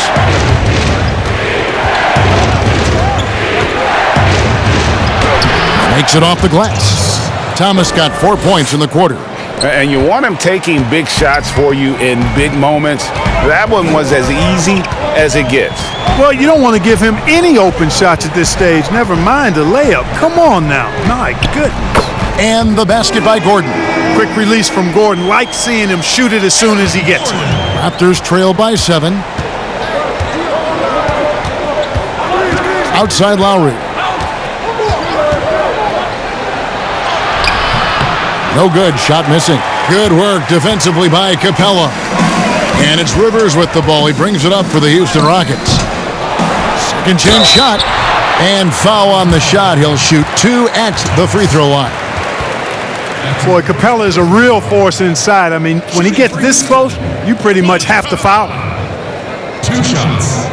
Makes it off the glass. Thomas got 4 points in the quarter. And you want him taking big shots for you in big moments. That one was as easy as it gets. Well, you don't want to give him any open shots at this stage. Never mind a layup. Come on now. My goodness. And the basket by Gordon. Quick release from Gordon. Like seeing him shoot it as soon as he gets it. Raptors trail by 7. Outside Lowry. No good. Shot missing. Good work defensively by Capella. And it's Rivers with the ball. He brings it up for the Houston Rockets. Second chance shot. And foul on the shot. He'll shoot 2 at the free throw line. Boy, Capella is a real force inside. I mean, when he gets this close, you pretty much have to foul him. 2 shots.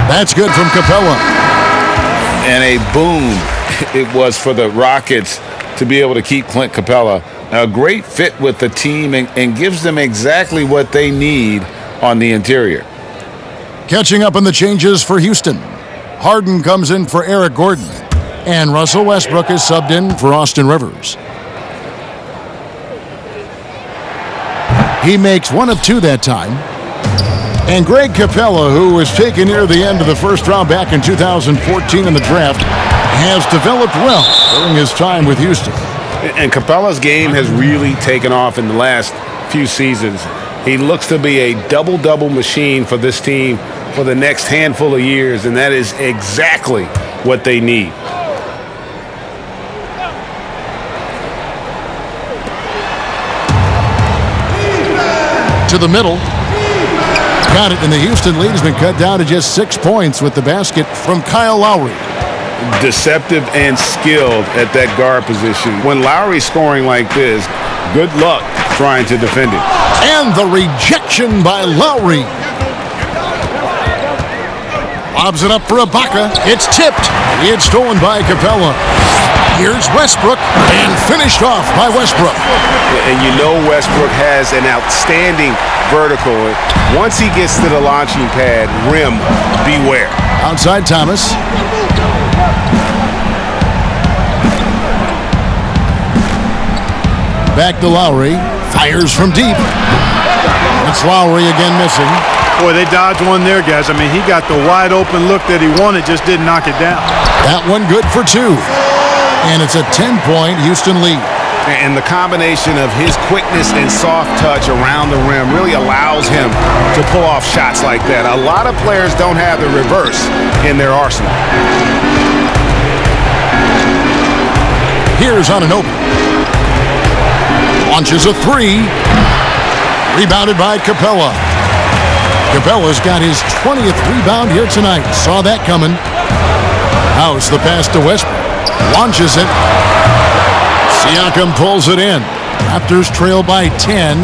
That's good from Capella. And a boom it was for the Rockets to be able to keep Clint Capella. A great fit with the team and gives them exactly what they need on the interior. Catching up on the changes for Houston. Harden comes in for Eric Gordon. And Russell Westbrook is subbed in for Austin Rivers. He makes 1 of 2 that time. And Greg Capella, who was taken near the end of the first round back in 2014 in the draft, has developed well during his time with Houston. And Capella's game has really taken off in the last few seasons. He looks to be a double-double machine for this team for the next handful of years, and that is exactly what they need. to the middle. Got it, and the Houston lead has been cut down to just 6 points with the basket from Kyle Lowry. Deceptive and skilled at that guard position. When Lowry's scoring like this, good luck trying to defend it. And the rejection by Lowry. Lobs it up for Ibaka. It's tipped. It's stolen by Capella. Here's Westbrook, and finished off by Westbrook. And you know Westbrook has an outstanding vertical. Once he gets to the launching pad, rim, beware. Outside Thomas. Back to Lowry. Fires from deep. It's Lowry again missing. Boy, they dodged one there, guys. I mean, he got the wide open look that he wanted, just didn't knock it down. That one good for 2. And it's a 10-point Houston lead. And the combination of his quickness and soft touch around the rim really allows him to pull off shots like that. A lot of players don't have the reverse in their arsenal. Here's Anunoby. Launches a 3. Rebounded by Capella. Capella's got his 20th rebound here tonight. Saw that coming. House the pass to Westbrook. Launches it. Siakam pulls it in. Raptors trail by 10.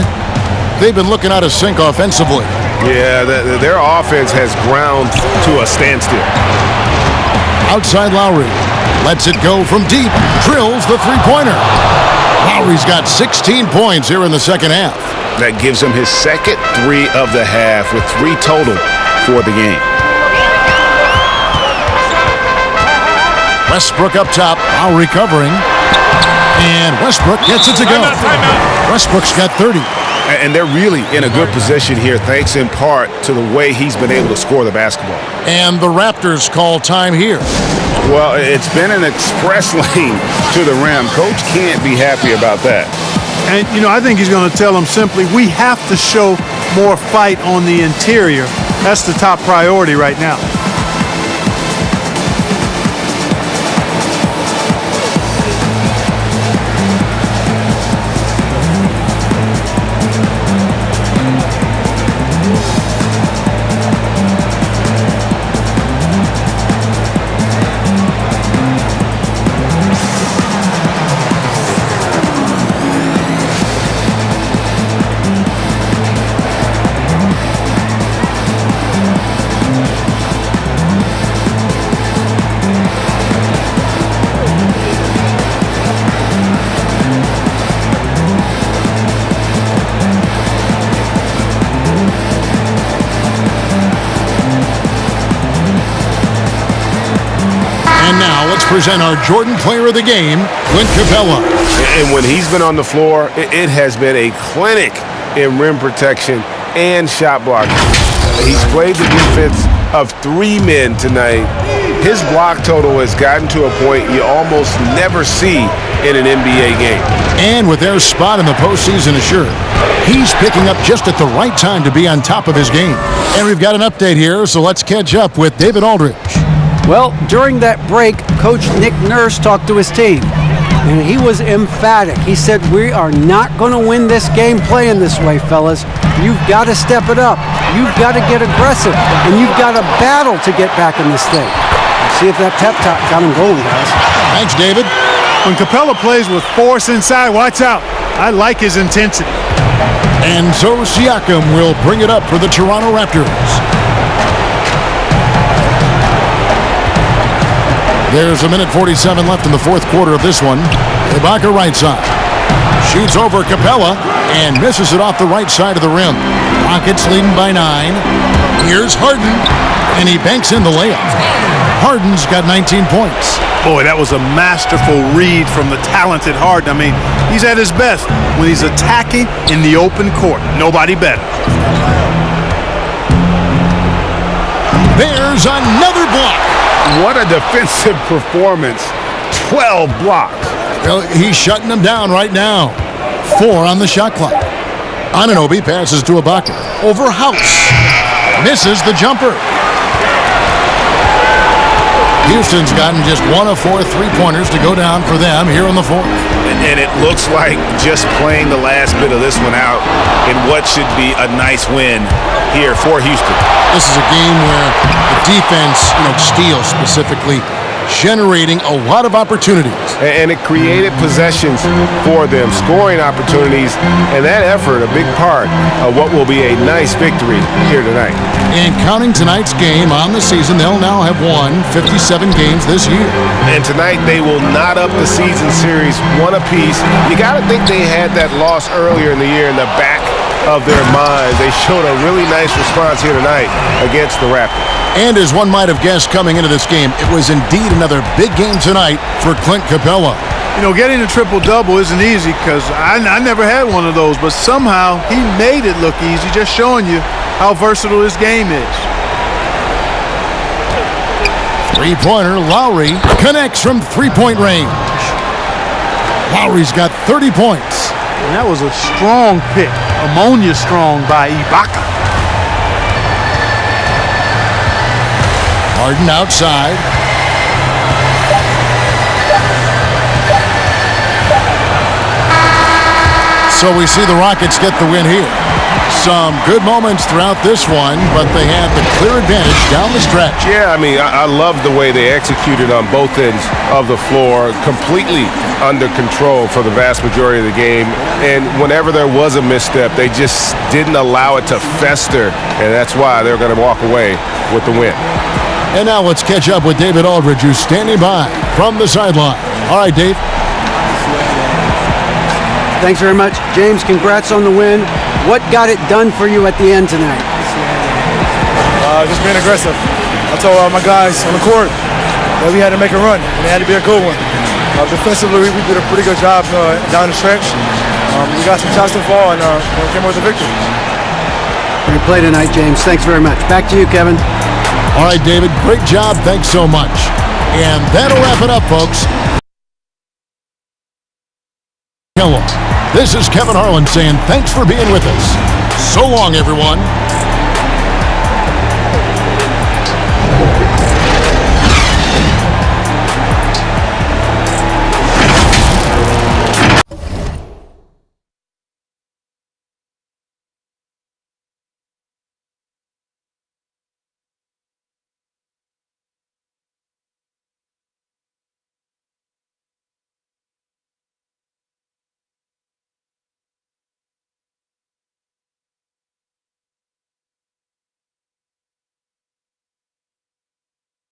They've been looking out of sync offensively. Yeah, their offense has ground to a standstill. Outside Lowry. Lets it go from deep. Drills the three-pointer. Lowry's got 16 points here in the second half. That gives him his second 3 of the half with 3 total for the game. Westbrook up top. Lowry covering. And Westbrook gets it to go. Westbrook's got 30. And they're really in a good position here, thanks in part to the way he's been able to score the basketball. And the Raptors call time here. Well, it's been an express lane to the rim. Coach can't be happy about that. And, you know, I think he's going to tell them simply, we have to show more fight on the interior. That's the top priority right now. Present our Jordan Player of the Game, Clint Capella. And when he's been on the floor, it has been a clinic in rim protection and shot blocking. He's played the defense of 3 men tonight. His block total has gotten to a point you almost never see in an NBA game. And with their spot in the postseason assured, he's picking up just at the right time to be on top of his game. And we've got an update here, so let's catch up with David Aldridge. Well, during that break, Coach Nick Nurse talked to his team, and he was emphatic. He said, we are not going to win this game playing this way, fellas. You've got to step it up. You've got to get aggressive, and you've got to battle to get back in this thing. See if that pep talk got him going, guys. Thanks, David. When Capella plays with force inside, watch out. I like his intensity. And so Siakam will bring it up for the Toronto Raptors. There's 1:47 left in the fourth quarter of this one. Ibaka right side. Shoots over Capella and misses it off the right side of the rim. Rockets leading by 9. Here's Harden, and he banks in the layup. Harden's got 19 points. Boy, that was a masterful read from the talented Harden. I mean, he's at his best when he's attacking in the open court. Nobody better. There's another block. What a defensive performance. 12 blocks. Well, he's shutting them down right now. 4 on the shot clock. Anunoby passes to Ibaka. Over House. Misses the jumper. Houston's gotten just 1 of 4 3-pointers to go down for them here in the fourth. And and it looks like just playing the last bit of this one out in what should be a nice win here for Houston. This is a game where the defense, steals specifically, generating a lot of opportunities. And it created possessions for them, scoring opportunities, and that effort, a big part of what will be a nice victory here tonight. And counting tonight's game on the season, they'll now have won 57 games this year. And tonight they will knot up the season series one apiece. You got to think they had that loss earlier in the year in the back of their minds. They showed a really nice response here tonight against the Raptors. And as one might have guessed coming into this game, it was indeed another big game tonight for Clint Capella. Getting a triple-double isn't easy because I never had one of those, but somehow he made it look easy, just showing you how versatile this game is. Three-pointer, Lowry connects from three-point range. Lowry's got 30 points. And that was a strong pick, ammonia strong by Ibaka. Harden outside. So we see the Rockets get the win here. Some good moments throughout this one, but they had the clear advantage down the stretch. Yeah, I love the way they executed on both ends of the floor, completely under control for the vast majority of the game. And whenever there was a misstep, they just didn't allow it to fester, and that's why they're going to walk away with the win. And now let's catch up with David Aldridge, who's standing by from the sideline. All right, Dave. Thanks very much. James, congrats on the win. What got it done for you at the end tonight? Just being aggressive. I told my guys on the court that we had to make a run, and it had to be a good one. Defensively, we did a pretty good job down the stretch. We got some shots to fall, and we came with the victory. Great play tonight, James. Thanks very much. Back to you, Kevin. All right, David, great job. Thanks so much. And that'll wrap it up, folks. This is Kevin Harlan saying thanks for being with us. So long, everyone.